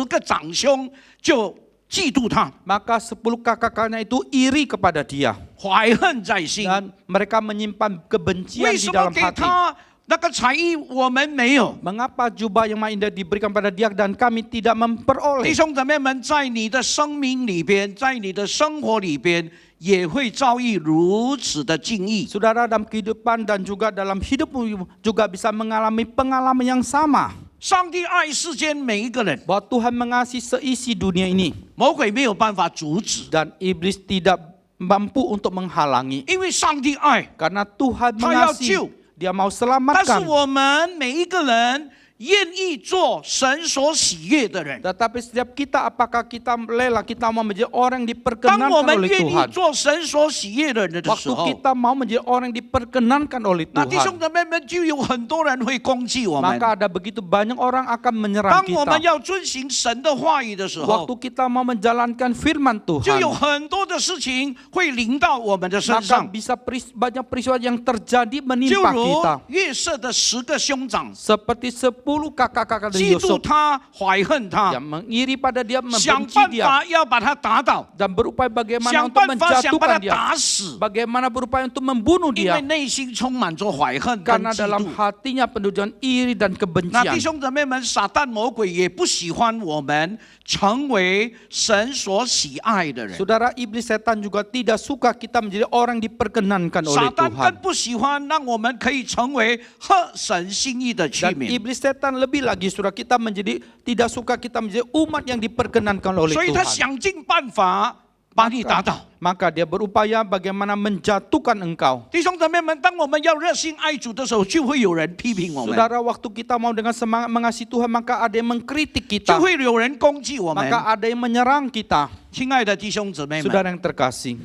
个长兄就嫉妒他， maka 10 kakak-kakaknya itu iri kepada dia. 怀恨在心。 Dan mereka menyimpan kebencian 为 di 什么 dalam 给 hati. 他那个彩衣我们没有？ Mengapa jubah yang maha indah diberikan pada dia dan kami tidak 弟 memperoleh? 兄姊妹们，在你的生命里边，在你的生活里边，也会遭遇如此的境遇。 Saudara, dalam kehidupan dan juga dalam hidupmu juga bisa mengalami pengalaman yang sama. 上帝爱世间每一个人， Bahwa Tuhan mengasihi seisi dunia ini. 魔鬼没有办法阻止， Dan iblis tidak mampu untuk menghalangi. 因为上帝爱。 Karena Tuhan 他要 mengasihi. 救。 Dia mau 但是 selamatkan. 我们每一个人愿意做神所喜悦的人。 Tetapi setiap kita, apakah kita rela, kita mau menjadi orang yang 当 diperkenankan 我们 oleh 愿意 Tuhan. 做神所喜悦的人的时 Waktu 候， kita mau menjadi orang yang diperkenankan oleh 那弟兄 Tuhan, 姊妹们就有很多人会攻击我们。 maka ada begitu banyak orang akan menyerang 当我们 kita. 要遵行神的话语的时候 Waktu，kita mau menjalankan firman 就有 Tuhan, 很多的事情会临到我们的身 maka 上。 bisa banyak peristiwa yang terjadi 就 menimpa 如 kita. 约瑟的10个兄长 Seperti 10 kakak-kakak dari 嫉妒 Yusuf 他、怀恨他， yang mengiri pada dia, 想 membenci 办 dia, 法要把他打倒， dan berupaya bagaimana 想 untuk 办法想把他 menjatuhkan dia, 打死， bagaimana berupaya untuk membunuh 因为 dia, 内心充满着怀恨跟 karena 嫉 dalam 妒。 hatinya penuh dengan iri dan 那弟 kebencian. 兄姊妹们，撒旦魔鬼也不喜欢我们成为神所喜爱的人。 Saudara, iblis setan juga tidak suka kita menjadi orang diperkenankan 撒 oleh 旦更 Tuhan. 不喜欢让我们可以成为合神心意的器 Dan 皿。 iblis setan lebih lagi, saudara, kita menjadi tidak suka kita menjadi umat yang diperkenankan oleh 所以他 Tuhan. 想尽办法把你打倒。 Maka dia berupaya bagaimana menjatuhkan engkau. 弟兄姊妹们，当我们要热心爱主的时候，就会有人批评我们， Saudara, waktu kita mau dengan semangat mengasihi Tuhan, maka ada yang mengkritik 就 kita. 会有人攻击我们。 Maka ada yang menyerang kita. 亲爱的弟兄姊妹们， Saudara yang terkasih.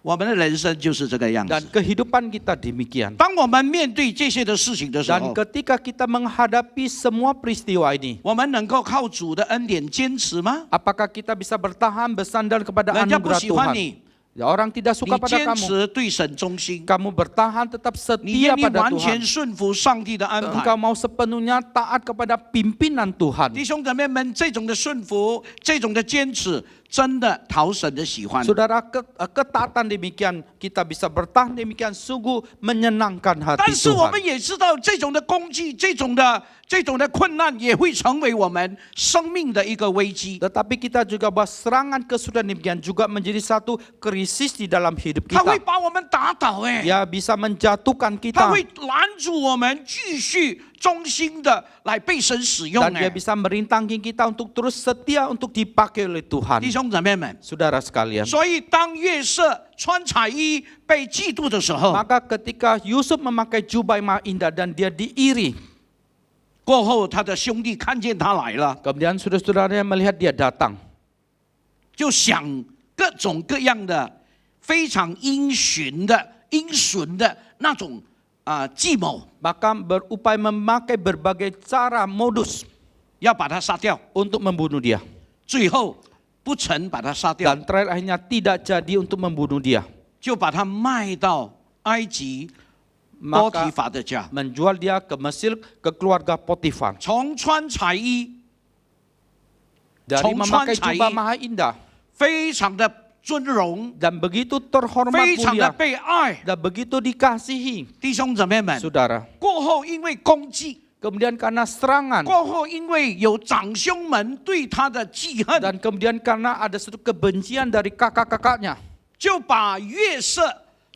我们的人生就是这个样 Dan 子。 kehidupan kita demikian. 当我们面对这些的事情的时 Dan 候， ketika kita menghadapi semua peristiwa ini, 我们能够靠主的恩典坚持吗？ apakah kita bisa bertahan bersandar kepada 人家不 anugerah 喜欢 Tuhan? 你， Ya, orang tidak 你 suka pada 坚 kamu. 持对神忠心， Kamu bertahan tetap 你 setia 愿意 pada 完全 Tuhan. 顺服上帝的安 Engkau 排。 mau sepenuhnya taat kepada pimpinan 弟 Tuhan. 兄姊妹们，这种的顺服，这种的坚持，真的讨神的喜欢。 Saudara, ketaatan demikian, kita bisa bertahan demikian, sungguh menyenangkan 但 hati 是我 Tuhan. 们也知道，这种的攻击，这种的困难，也会成为我们生命的一个危机。 Tetapi kita juga bahwa serangan kesulitan demikian juga menjadi satu krisis di dalam hidup 他会 kita. 把我们打倒，哎， Ya, bisa menjatuhkan 他 kita. 会拦住我们继续忠心的来被神使用， Dan dia 哎， bisa merintangin kita untuk terus setia untuk dipakai oleh 弟 Tuhan. 兄姊妹们。 Saudara sekalian. 所以，当约瑟穿彩衣被嫉妒的时候， Maka ketika Yusuf memakai jubah yang maha indah dan dia diiri, 过后他的兄弟看见他来了， kemudian saudara-saudaranya melihat dia datang. 就想各种各样的非常阴循的那种计谋， Maka berupaya memakai berbagai cara modus 要把他杀掉， untuk membunuh dia. 最后不成把他杀掉， Dan terakhir akhirnya tidak jadi untuk membunuh dia. 就把他卖到埃及波提 maka 法的家， menjual dia ke Mesir ke keluarga Potifar. 从穿彩衣， Dari memakai Cai. jubah maha indah 非常的尊荣， dan begitu terhormat 非常的 mulia 被爱。 dan begitu dikasihi. 弟兄姊妹们， Saudara, 过后因为攻击， kemudian karena serangan 过后因为有长兄们对他的记恨， dan kemudian karena ada satu kebencian dari kakak-kakaknya, 就把约瑟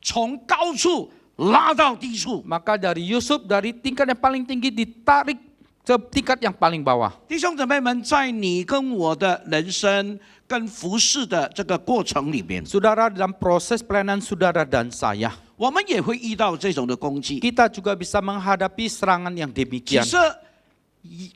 从高处拉到低处。 maka dari Yusuf dari tingkat yang paling tinggi ditarik ke tingkat yang paling bawah. 弟兄姊妹们，在你跟我的人生跟服侍的这个过程里边， Saudara, dalam proses pelayanan saudara dan saya, 我们也会遇到这种的攻击。 kita juga bisa menghadapi serangan yang 其 demikian. 实，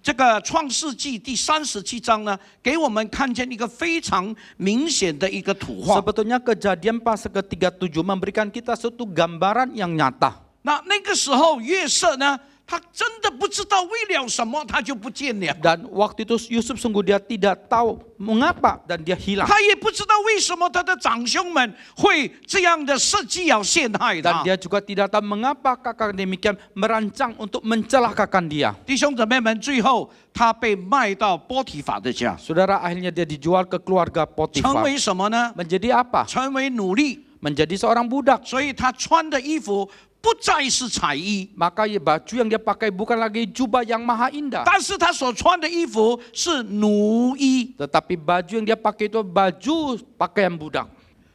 这个创世纪第37章呢，给我们看见一个非常明显的一个图画。 Sebetulnya kejadian pasal ke-37 memberikan kita suatu gambaran yang nyata. 那个时候，约瑟呢，他真的不知道为了什么他就不见了， Dan waktu itu Yusuf sungguh dia tidak tahu mengapa dan dia hilang. 他也不知道为什么他的长兄们会这样的设计要陷害 Dan 他。 dia juga tidak tahu mengapa kakak demikian merancang untuk mencelakakan dia. 弟兄姊妹们，最后他被卖到波提法的家， Saudara, akhirnya dia dijual ke keluarga 成 Potifar. 为什么呢？ Menjadi apa? 成为奴隶， Menjadi seorang budak. 所以他穿的衣服不再是彩衣， Maka ya baju yang dia pakai bukan lagi jubah yang maha indah. 但是他所穿的衣服是奴衣。 Tetapi baju yang dia pakai itu baju pakaian budak.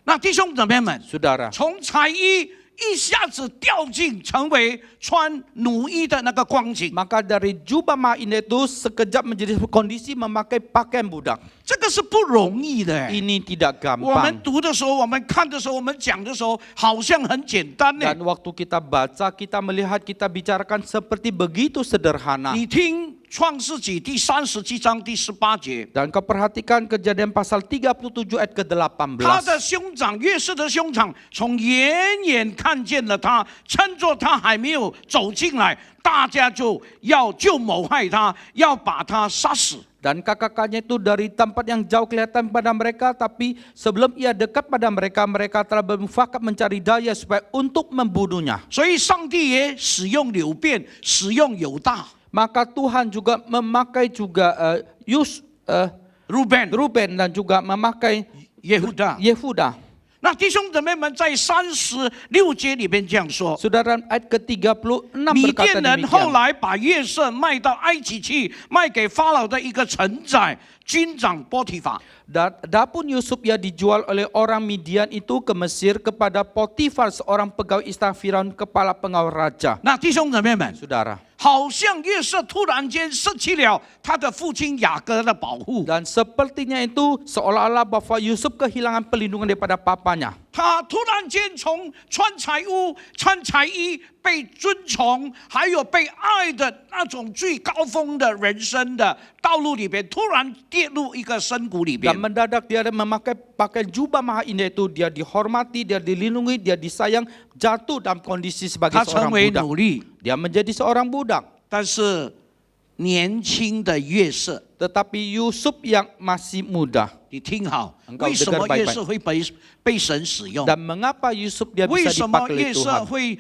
那弟兄姊妹们， Saudara, 从彩衣一下子掉进成为穿奴衣的那个光景， maka dari jubah maha indah itu sekejap menjadi kondisi memakai pakaian budak. 这个是不容易的。 Ini tidak 我们 gampang. 读的时候，我们看的时候，我们讲的时候，好像很简单呢。 Dan waktu kita baca, kita melihat, kita bicarakan seperti begitu sederhana. 你听创世纪第37章第18节， Dan kau perhatikan kejadian pasal 37 ayat 他的 ke-18. 兄长约瑟的兄长从远远看见了他，趁着他还没有走进来，大家就谋害他，要把他杀死。 Dan kakak-kakaknya itu dari tempat yang jauh kelihatan pada mereka, tapi sebelum ia dekat pada mereka, mereka telah bermufakat mencari daya supaya untuk membunuhnya. 所以上帝也使用流变，使用犹大、 Maka Tuhan juga memakai juga Ruben dan juga memakai 耶户大。 Yehuda. 那弟兄姊妹们在36节里边这样说： Saudara, ayat ke-36 米 berkata 甸人后 demikian. 来把约瑟卖到埃及去，卖给法老的一个臣宰军长波提法。 Adapun Yusuf ia dijual oleh orang Midian itu ke Mesir kepada Potifar, seorang pegawai istana Firaun, kepala pengawal raja. 那弟兄姊妹们， Saudara, 好像约瑟突然间失去了他的父亲雅各的保护， dan sepertinya itu seolah-olah bahwa Yusuf kehilangan perlindungan daripada papanya. 他突然间从穿彩衣、被尊崇，还有被爱的那种最高峰的人生的道路里边，突然跌入一个深谷里边 Dan。mendadak dia memakai pakaian jubah maha indah itu, dia dihormati, dia dilindungi, dia disayang, jatuh dalam kondisi sebagai 他成 seorang 为 budak. 奴隶， Dia menjadi seorang budak. 但是年轻的约瑟， Tetapi Yusuf yang masih muda. 你听好， Engkau 为什么 dengar 约 baik-baik. 瑟会被神使用？ Dan mengapa Yusuf dia 为 bisa 什么 dipakai 约 oleh 瑟 Tuhan? 会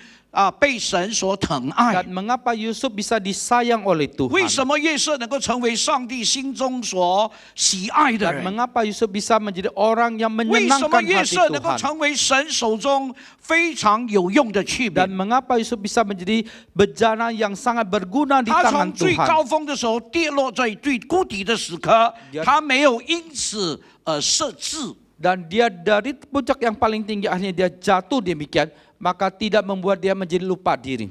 被神所疼爱？ Dan mengapa Yusuf bisa disayang oleh 为 Tuhan? 什么约瑟能够成为上帝心中所喜爱的 Dan 人？ mengapa Yusuf bisa menjadi orang yang 为什么 menyenangkan 约 hati 瑟能够 Tuhan? 成为神手中非常有用的器 Dan 皿？ mengapa Yusuf bisa menjadi bejana yang sangat berguna di 他 tangan 从最 Tuhan? 高峰的时候跌落在最谷底的时刻， Dia- 他没有因此设置。 Dan dia dari puncak yang paling tinggi akhirnya dia jatuh demikian, maka tidak membuat dia menjadi lupa diri.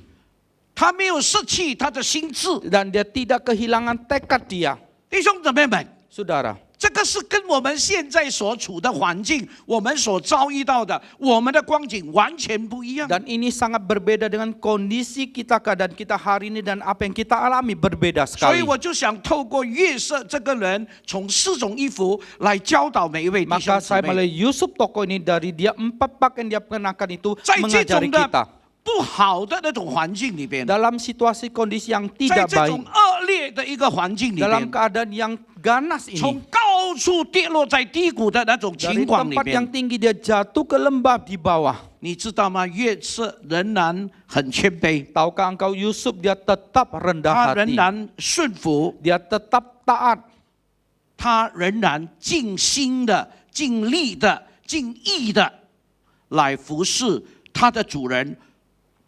他没有舍弃他的心智， Dan dia tidak kehilangan tekad dia. 弟兄姊妹们， Saudara, 这个是跟我们现在所处的环境、我们所遭遇到的、我们的光景完全不一样。 dan ini sangat berbeda dengan kondisi kita, keadaan kita hari ini dan apa yang kita alami berbeda 所以 sekali. 我就想透过约瑟这个人，从4种衣服来教导每一位弟兄 Maka 姊 saya 妹。 melalui Yusuf tokoh ini dari dia 4 pakaian dia kenakan itu 在这 mengajari 种的 kita 不好的那种环境里边， dalam situasi kondisi yang 在 tidak 这种 baik, 恶劣的一个环境里 dalam 边， keadaan yang ganas 从 ini, 高处跌落在低谷的那种 dari 情况里 tempat yang 边， tinggi dia jatuh ke lembah di bawah. 你知道吗？约瑟仍然很谦卑， Tahukah engkau Yusuf dia tetap rendah 他仍 hati. 然顺服， Dia tetap taat. 他仍然尽心的、尽力的、尽意的来服侍他的主人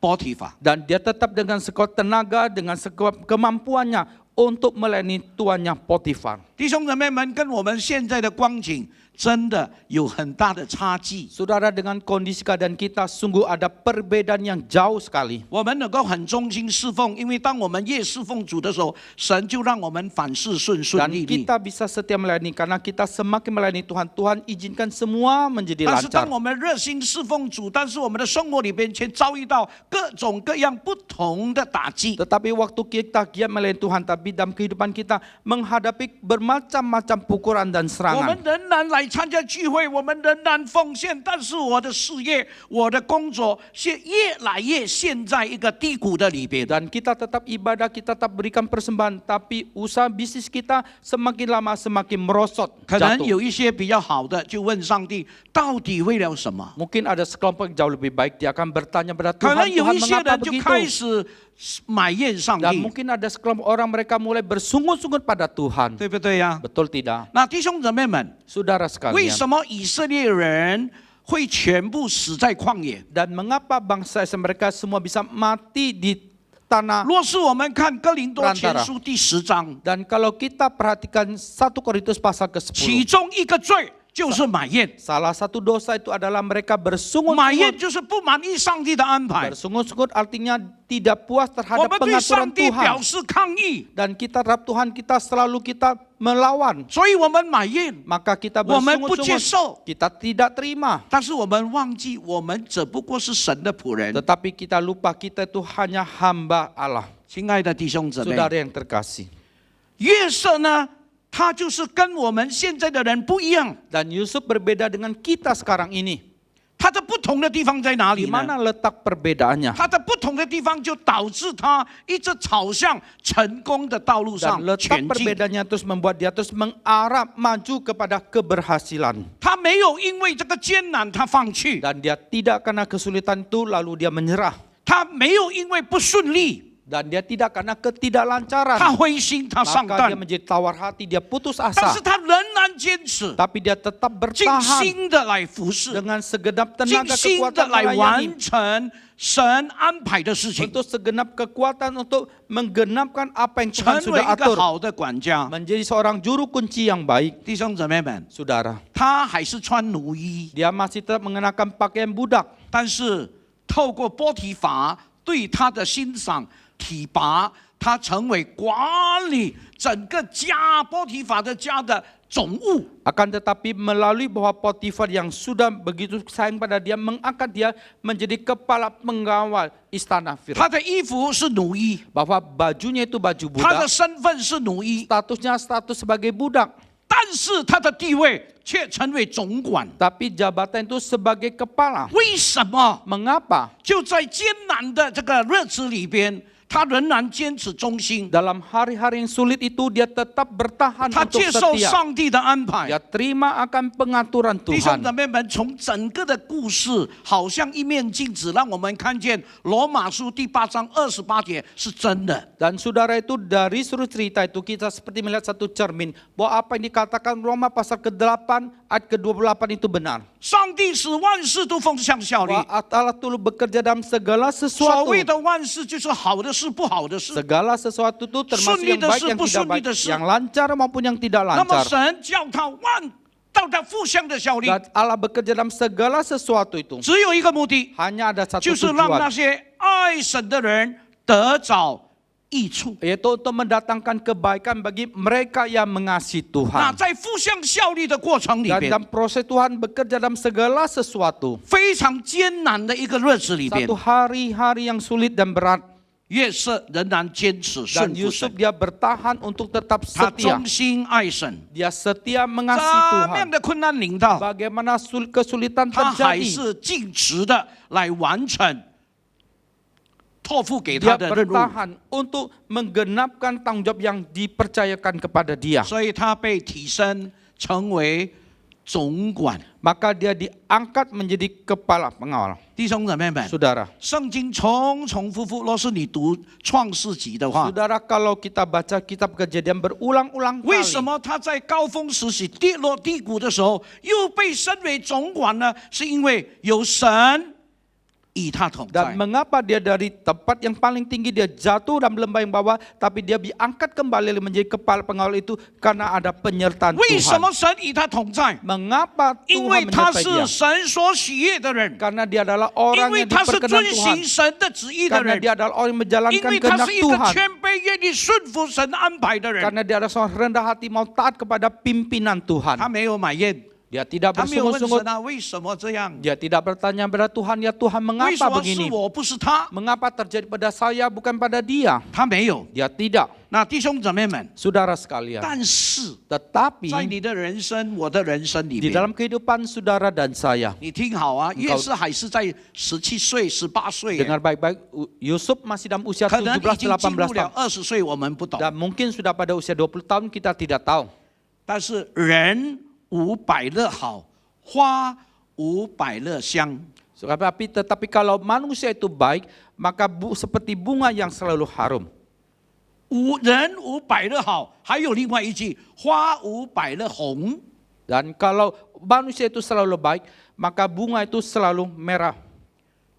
波提法。 Dan dia tetap dengan sekuat tenaga, dengan sekuat kemampuannya untuk melayani tuannya Potifar. 弟兄姊妹们，跟我们现在的光景真的有很大的差距。 Saudara, dengan kondisi keadaan kita sungguh ada perbedaan yang jauh sekali. 我们能够很忠心侍奉，因为当我们越侍奉主的时候，神就让我们凡事顺 Dan 利利。 kita bisa setia melayani karena kita semakin melayani Tuhan, Tuhan izinkan semua menjadi 但是 lancar. 当我们热心侍奉主，但是我们的生活里边却遭遇到各种各样不同的打击。 Tetapi waktu kita giat melayani Tuhan, tapi dalam kehidupan kita menghadapi bermacam-macam pukulan dan 我们 serangan. 仍然来参加聚会，我们仍然奉献，但是我的事业、我的工作是越来越陷在一个低谷的里边。 Dan kita tetap ibadah, kita tetap berikan persembahan, tapi usaha bisnis kita semakin lama semakin merosot, 可能 jatuh. 有一些比较好的，就问上帝，到底为了什么？ Mungkin ada sekelompok yang jauh lebih baik, dia akan bertanya pada 可 Tuhan, 能有 Tuhan 一些 mengapa 人就开 begitu? 始埋怨上 Dan 帝， mungkin ada sekelompok orang mereka mulai bersungut-sungut pada Tuhan. 对不对呀？ Betul tidak? 那弟兄姊妹们， Saudara 为 sekalian. 什么以色列人会全部死在旷野？ Dan mengapa bangsa Israel mereka semua bisa mati di tanah? 若是我们看哥林多前书第10章， Dan kalau kita perhatikan 1 Korintus pasal 其 ke-10, 中一个罪就是埋怨。 salah satu dosa itu adalah mereka 埋怨 bersungut-sungut. 就是不满意上帝的安排， Bersungut-sungut artinya tidak puas 我 terhadap 们对 pengaturan 上帝表 Tuhan. 示抗议， Dan kita terhadap Tuhan kita selalu kita melawan. 所以我们埋怨， Maka kita 我们不接 bersungut-sungut. 受。 Kita tidak terima. 但是我们忘记，我们只不过是神的仆人。 Tetapi kita lupa kita itu hanya hamba Allah. 亲爱的弟兄姊妹， Saudara yang terkasih. 约瑟呢，他就是跟我们现在的人不一样。 Dan Yusuf berbeda dengan kita sekarang ini. 他的不同的地方在哪 Di 里 mana 呢？ letak perbedaannya? 他的不同的地方就导致他一直朝向成功的道路上 Dan letak 前进。 perbedaannya terus membuat dia terus mengarah maju kepada keberhasilan. 他没有因为这个艰难他放弃， Dan dia tidak karena kesulitan itu lalu dia menyerah. 他没有因为不顺利 Dan dia tidak karena ketidaklancaran. 他灰心他上 Maka 当 dia，menjadi tawar hati, dia putus 但 asa. 是他仍然坚持， Tapi dia tetap 尽 bertahan 心的来服侍， dengan segenap 尽 tenaga 心的 kekuatan 来 melayani. 完成神安排的事情， Untuk segenap kekuatan untuk menggenapkan apa yang 成 Tuhan 为 sudah 一个 atur. 好的管家。 Menjadi seorang juru kunci yang baik. 弟兄姊妹们， Saudara, 他还是穿奴衣， dia masih tetap mengenakan pakaian budak. 但是透过波提法对他的欣赏提拔，他成为管理整个家波提法的家的总务。 Akan tetapi melalui bahwa Potifar yang sudah begitu sayang pada dia, mengangkat dia menjadi kepala pengawal istana 他 Firaun. 的衣服是奴衣， Bahwa bajunya itu baju 他的 budak, 身份是奴衣， statusnya status sebagai budak. 但是他的地位却成为总管。 Tapi jabatan itu sebagai kepala. 为什么？ Mengapa? 就在艰难的这个日子里边，他仍然坚持忠心， Dalam hari-hari yang sulit itu dia tetap bertahan 他 untuk 接受 setia. 上帝的安排。 Dia terima akan pengaturan 弟兄 Tuhan. 姊妹们，从整个的故事，好像一面镜子，让我们看见罗马书第8章28节是真的。 Dan saudara itu dari seluruh cerita itu kita seperti melihat satu cermin bahwa apa yang dikatakan Roma pasal ke-8 ayat ke-28 itu benar. 上帝使万事都奉向效力。 Bahwa Allah turut bekerja dalam segala 所 sesuatu. 谓的万事，就是好的事、不好的事。 Segala sesuatu itu termasuk yang baik yang tidak baik, yang lancar maupun yang tidak 那么 lancar. 神叫他到他互相的效力， Dan Allah bekerja dalam segala sesuatu itu. 只有一个目的， Hanya ada satu 就是让那 tujuan, 些爱神的人得着益处。 yaitu untuk mendatangkan kebaikan bagi mereka yang mengasihi 那 Tuhan. 在互相效力的过程里 Dan 边， dalam proses Tuhan bekerja dalam segala sesuatu. 非常艰难的一个日子里边 Satu，hari-hari yang sulit dan berat. 约瑟仍然坚持 Dan 顺服 Yusuf 神， dia bertahan untuk tetap 他 setia. 忠心爱神。 Dia setia 怎 mengasihi 么 Tuhan. 样的困难临到， Bagaimana kesulitan 他还 terjadi, 是尽职的来完成托付给 dia 他的任务， bertahan untuk menggenapkan tanggung jawab yang dipercayakan kepada dia. 所以他被提升成为总管。 maka dia diangkat menjadi kepala pengawal. 弟兄姊妹们， Saudara, 圣经重重复复，若是你读创世纪的话， saudara kalau kita baca kitab Kejadian berulang-ulang 为什 kali, 么他在高峰时期跌落低谷的时候，又被升为总管呢？是因为有神与他同在 dan。mengapa dia dari tempat yang paling tinggi dia jatuh dalam lembah yang bawah, tapi dia diangkat kembali menjadi kepala pengawal itu karena ada penyertaan 为什 Tuhan. 么神与他同在？ Mengapa 因为 Tuhan 他 menyertai 是 dia? 神所喜悦的人， Karena dia adalah 因 orang 为 yang 他是 diperkenan 遵 Tuhan. 行神的旨意的 Karena 人， dia adalah orang yang 因 menjalankan 为他 kehendak 是一个 Tuhan. 谦卑愿意顺服神安排的人。 Karena dia adalah seorang rendah hati mau taat kepada pimpinan 他 Tuhan. 没有埋怨， Dia tidak 他没有问 bersungut-sungut. 神啊，为什么这样？ Dia tidak bertanya pada Tuhan, ya Tuhan 为什 mengapa 么是 begini? 我不是他？ Mengapa terjadi pada saya bukan pada dia? 他没有。 Dia tidak. 那弟兄姊妹们， Saudara sekalian. 但是 Tetapi 在你的人生、我的人生里 di 面， dalam kehidupan saudara dan saya, 你听好啊，约瑟还是在17岁、18岁， dengar baik-baik, Yusuf masih dalam usia 可能已 17, 经进入 18 了 tahun. 20岁，我们不懂。 Dan mungkin sudah pada usia 20 tahun kita tidak tahu. 但是人无百乐好，花无百乐香。 Tetapi kalau manusia itu baik, maka seperti bunga yang selalu harum. 人无百乐好，还有另外一句，花无百乐红。 Dan kalau manusia itu selalu baik, maka bunga itu selalu merah.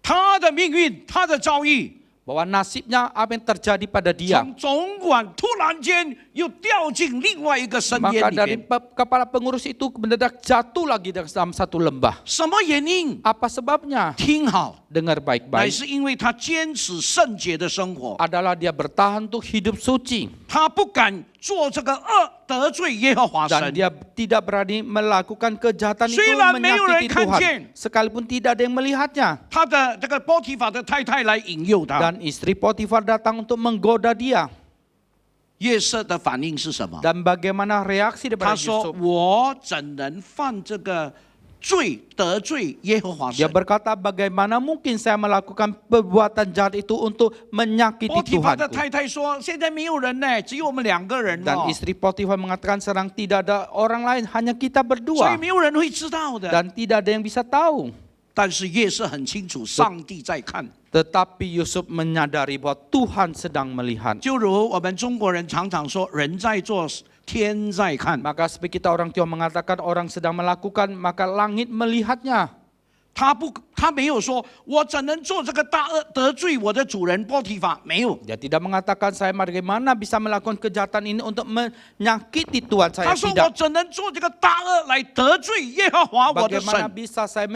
他的命运，他的遭遇， Bahwa nasibnya apa yang terjadi pada dia. 从总管突然间又掉进另外一个深渊 Maka 里 dari 面。 kepala pengurus itu mendadak jatuh lagi dalam satu lembah. 什么原因？ Apa sebabnya? 听好， Dengar 乃 baik-baik. 是因为他坚持圣洁的生活， Adalah dia bertahan untuk hidup suci. 他不敢做这个恶，得罪耶和华 Dan 神。 dia tidak berani melakukan kejahatan itu虽然没有人 menyakiti 看 Tuhan. 见。 Sekalipun tidak ada yang melihatnya. 他的这个波提法的太太来引诱他， Dan istri Potifar datang untuk menggoda dia. 约瑟的反应是什么？ Dan bagaimana reaksi 他 daripada 说：“ Yusuf? 我怎能犯这个罪，得罪耶和华 Dia 神？” berkata, bagaimana mungkin saya melakukan perbuatan jahat itu untuk 波 menyakiti 提法的 Tuhanku? 太太说：“现在没有人呢，只有我们2个人 Dan 哦， istri Potifar mengatakan serang tidak ada orang lain, hanya kita 所以 berdua. 没有人会知道的。 Dan tidak ada yang bisa tahu. ”但是约瑟很清楚，上帝在看。 Tetapi Yusuf menyadari bahwa Tuhan sedang melihat. 就如我们中国人常常说：“人在做，天在看。” Maka seperti kita orang Tionghoa mengatakan orang sedang melakukan, maka langit melihatnya. 他没有说我怎能做这个大恶得罪我的主人波提法，没有。 Dia tidak mengatakan saya bagaimana bisa melakukan kejahatan ini untuk menyakiti Tuhan saya. 他说我 Tidak. 怎能做这个大恶来得罪耶和华我的 Bagaimana 神？ bisa saya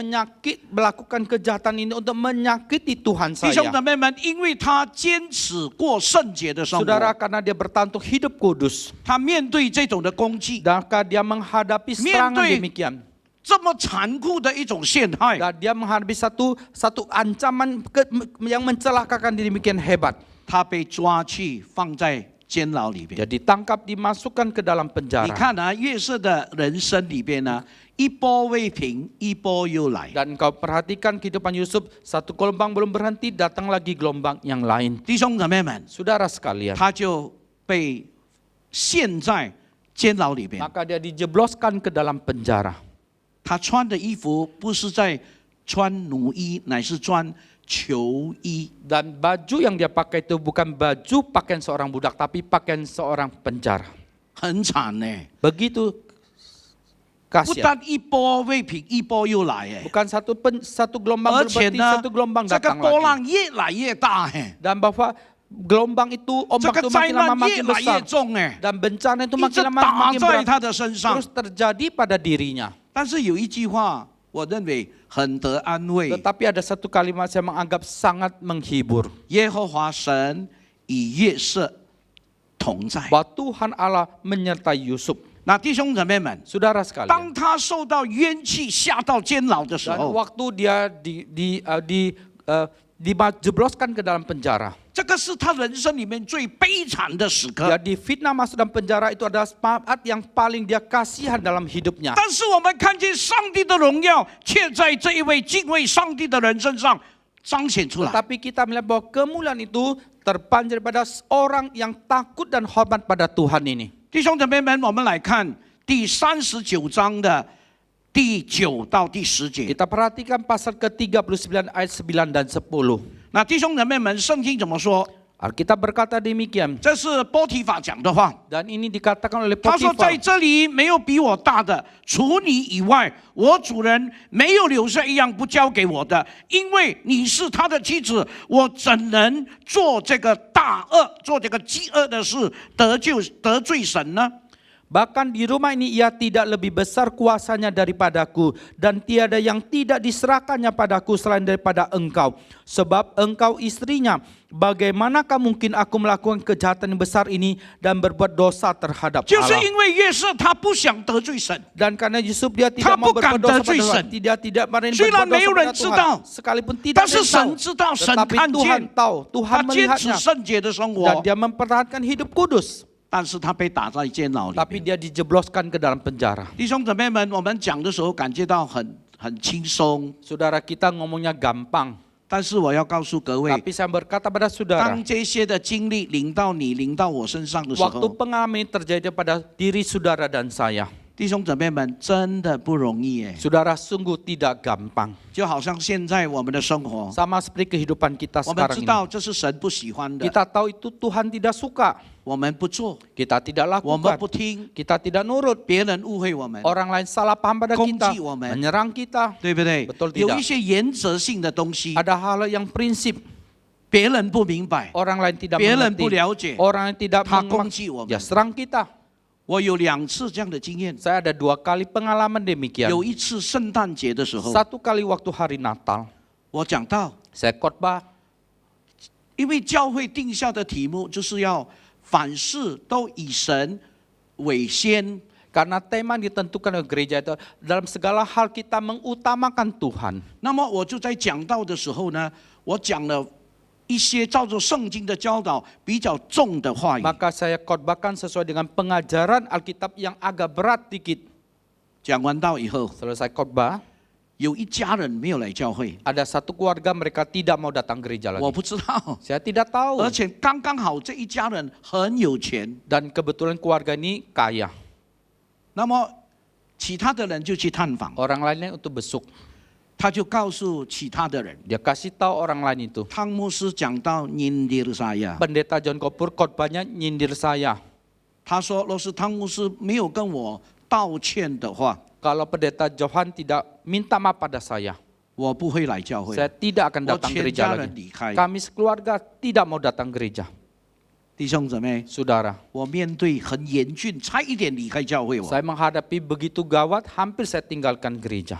melakukan kejahatan ini untuk menyakiti Tuhan 弟兄 saya? 姊妹们，因为他坚持过圣洁的生 Saudara, 活， karena dia bertahan untuk hidup kudus. 他面对这种的攻击， Maka dia menghadapi serangan Mientui- demikian. 这么残酷的一种陷害， Dan dia menghadapi satu ancaman yang mencelakakan demikian hebat. 他被抓去放在监牢里边。 Dia ditangkap, dimasukkan ke dalam 你 penjara. 看啊，约瑟的人生里边呢，一波未平，一波又来。 Dan kau perhatikan kehidupan Yusuf, satu gelombang belum berhenti, datang lagi gelombang yang lain. 弟兄姊妹们， Saudara sekalian, 他就被陷在监牢里边。 maka dia dijebloskan ke dalam penjara. 他穿的衣服不是在穿奴衣，乃是穿囚衣。 Dan baju yang dia pakai itu bukan baju pakaian seorang budak, tapi pakaian seorang penjara. 很惨呢， Begitu 不 kasihan. 但一波未平，一波又来哎， Bukan satu gelombang 而且 berhenti, 呢 satu gelombang，这个 datang 波 lagi. 浪越来越大哎， Dan bahwa gelombang itu, 这 ombak 个 itu 灾 makin lama 难越 makin 来越 besar. 重哎， Dan bencana itu 一 makin 直 lama 打 makin 在 berat. 他的身上 Terus。terjadi pada dirinya. 但是有一句话，我认为很得安慰： Tetapi ada satu kalimat saya menganggap sangat menghibur. 耶和华神与约瑟同在。 Bahwa Tuhan Allah menyertai Yusuf. 那弟兄姊妹们， Saudara sekalian. 当他受到冤气下到监牢的时 Dan 候， waktu dia dijebloskan ke dalam penjara. 这个是他人生里面最悲惨的时刻。 Jadi fitnah masuk dalam penjara itu adalah saat yang paling dia kasihan dalam hidupnya. 但是我们看见上帝的荣耀，却在这一位敬畏上帝的人身上彰显出来。 Tapi kita melihat bahwa kemuliaan itu terpancar pada orang yang takut dan hormat pada Tuhan ini. 弟兄姊妹们，我们来看第39章的第9到第10节。 Kita perhatikan pasal ke-39 ayat 9 dan 10. 那弟兄姊妹们，圣经怎么说？ Alkitab berkata demikian. 这是波提法讲的话。 Dan ini dikatakan oleh 他说：“在 Potifar. 这里没有比我大的，除你以外，我主人没有留下一样不交给我的。因为你是他的妻子，我怎能做这个大恶，做这个饥饿的事，得罪神呢？” Bahkan di rumah ini ia tidak lebih besar kuasanya daripadaku, dan tiada yang tidak diserahkannya padaku selain daripada engkau. Sebab engkau istrinya, bagaimanakah mungkin aku melakukan kejahatan yang besar ini dan berbuat dosa terhadap 就是 Allah? 因为约瑟他不想得罪神， Dan karena Yusuf dia tidak mau berbuat dosa pada Tuhan, tidak berani berbuat dosa pada Tuhan, sekalipun tidak 但是 ada 神 yang 知道， tahu, 神 tetapi 看 Tuhan 见， tahu, 他 Tuhan 坚持 melihatnya, 圣洁的生 dan 活， dia mempertahankan hidup kudus. 但是他被打在监牢里 Tapi 面。 dia dijebloskan ke dalam penjara. 弟兄姊妹们，我们讲的时候感觉到很轻松， Saudara kita ngomongnya gampang. 但是我要告诉各位， Tapi saya berkata pada saudara, 当这些的经历临到你、临到我身上的时 waktu 候， pengalaman ini terjadi pada diri saudara dan saya, 弟兄姊妹们真的不容易耶， saudara sungguh tidak gampang. 就好像现在我们的生活， Sama seperti kehidupan kita 我们 sekarang 知 ini. 道这是神不喜欢的， Kita tahu itu Tuhan tidak suka. 我们不做， Kita tidak 我们不 lakukan. 听， Kita tidak nurut. 别人误会我们， Orang lain salah paham pada kita, Kongsi我们。 menyerang kita. 对不对 Betul？tidak 有一些原则性的东西， Ada hal yang prinsip 别人不明白， orang lain tidak 别人不 mengerti. 了解， Orang yang tidak 他 mengerti, 攻击我 dia 们。 serang kita. 我有2次这样的经验， Saya ada 2 kali pengalaman demikian. 有一次圣诞节的时候， Satu kali waktu hari Natal, 我讲到， saya khotbah. 因为教会定下的题目就是要凡事都以神为先。 Karena tema yang ditentukan oleh gereja itu dalam segala hal kita mengutamakan Tuhan. 那么我就在讲道的时候呢，我讲了一些照着圣经的教导比较重的话语。 Maka saya khotbahkan sesuai dengan pengajaran Alkitab yang agak berat dikit. 讲完道以后， Selesai khotbah, 有一家人没有来教会， ada satu keluarga mereka tidak mau datang gereja 我 lagi. 不知道， Saya tidak tahu. 而且刚刚好这一家人很有钱， Dan kebetulan keluarga ini kaya. 那么其他的人就去探访， Orang lainnya untuk besuk. 他就告诉其他的人， Dia kasih tahu orang lain itu. 汤牧师讲到nyindir saya， Pendeta John Kopur khotbahnya nyindir saya. 他说若是汤牧师没有跟我道歉的话， Kalau pendeta Johan tidak minta maaf pada saya, 我不会来教会， saya tidak akan 我 datang 全 gereja 家人 lagi. 离开。 Kami sekeluarga tidak mau datang gereja. 弟兄姊妹， Saudara, 我面对很严峻，差一点离开教会。 saya menghadapi begitu gawat, hampir saya tinggalkan gereja.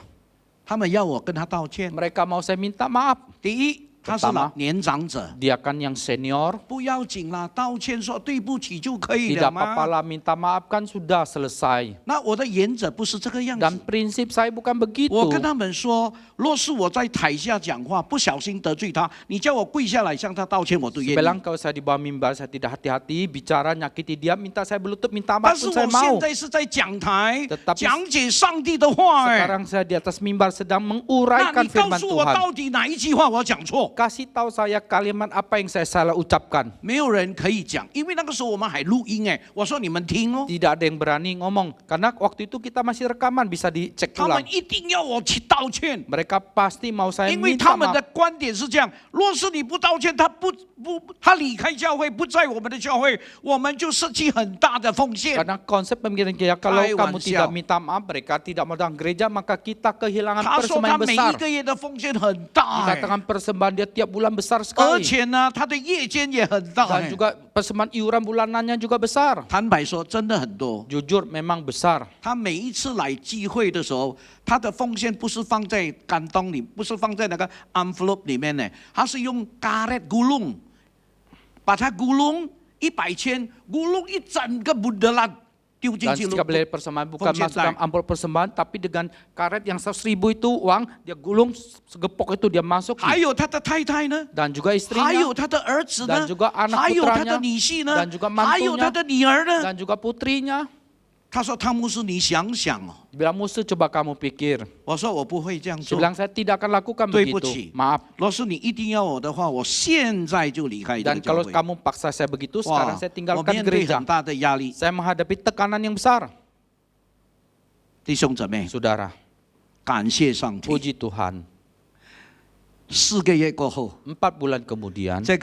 他们要我跟他道歉。 Mereka mau saya minta maaf. 第一，他是 Pertama 年长者， Dia kan yang senior, 不要紧啦，道歉说对不起就可以 tidak 了 apa-apa 吗？ lah, minta maaf kan sudah selesai. 那我的原则不是这个样 Dan 子。 prinsip saya bukan begitu. 我跟他们说，若是我在台下讲话不小心得罪他，你叫我跪下来向他道歉，我都愿 Sebelang 意。 kalau saya di bawah mimbar, saya tidak hati-hati, bicara nyakiti dia, minta saya berlutut, minta maaf 但是 pun saya 我现 mau. 在是在讲台 Tetapi 讲解上帝的话，哎， Sekarang saya di atas mimbar sedang 那 menguraikan 你告 firman 诉我 Tuhan. 到底哪一句话我讲错？ Kasih tahu saya kalimat apa yang saya salah ucapkan. 没有人可以讲，因为那个时候我们还录音哎，我说你们听哦， Tidak ada yang berani ngomong. Karena waktu itu kita masih rekaman, bisa dicek 他们 ulang. 一定要我去道歉。 Mereka pasti mau saya 因为 minta 他们的 maaf. 观点是这样：若是你不道歉，他离开教会，不在我们的教会，我们就失去很大的奉献。 Karena konsep pemikiran kita, kalau kamu Wansel. tidak minta maaf, mereka tidak mau datang gereja, maka kita kehilangan 他说 persembahan 他每 besar. 一个月的奉献很大，哎 Dikatakan persembahan dia tiap bulan besar 而 sekali. 且呢，他的夜间也很大。 Dan 哎 juga persembahan iuran bulanannya juga besar. 坦白说，真的很多。 Jujur memang besar. 他每一次来聚会的时候，他的奉献不是放在感动里，不是放在那个 envelope 里面呢，他是用 karet gulung，把它 gulung 100千，gulung 一整个 bundelan 丢进 Dan 去 setiap beli persembahan bukan Fungsi masuk dalam amplop persembahan, tapi dengan karet yang 100.000 itu uang, dia gulung segepok itu dia masuk. 还有他的太太呢， Dan juga 还 istrinya, 有他的儿子呢 Dan juga，anak 还有他 putranya 的女婿呢 dan juga，mantunya 还有他的女儿呢。 dan juga putrinya. 他说：“汤牧师，你想想哦。 Bilang musuh, coba kamu pikir. ”我说：“我不会这样 Saya 做。 bilang saya tidak akan lakukan 对不 begitu. 起 Maaf. 若是你一定要我的话，我现在就离开这 Dan 个教 kalau 会。 kamu paksa saya begitu, 哇 sekarang saya 我 tinggalkan 面对 gereja. 很大的压力， Saya menghadapi tekanan yang besar. 弟兄姊妹， Saudara, 感谢上帝。 Puji Tuhan. 4个月过后， 4 bulan kemudian, 这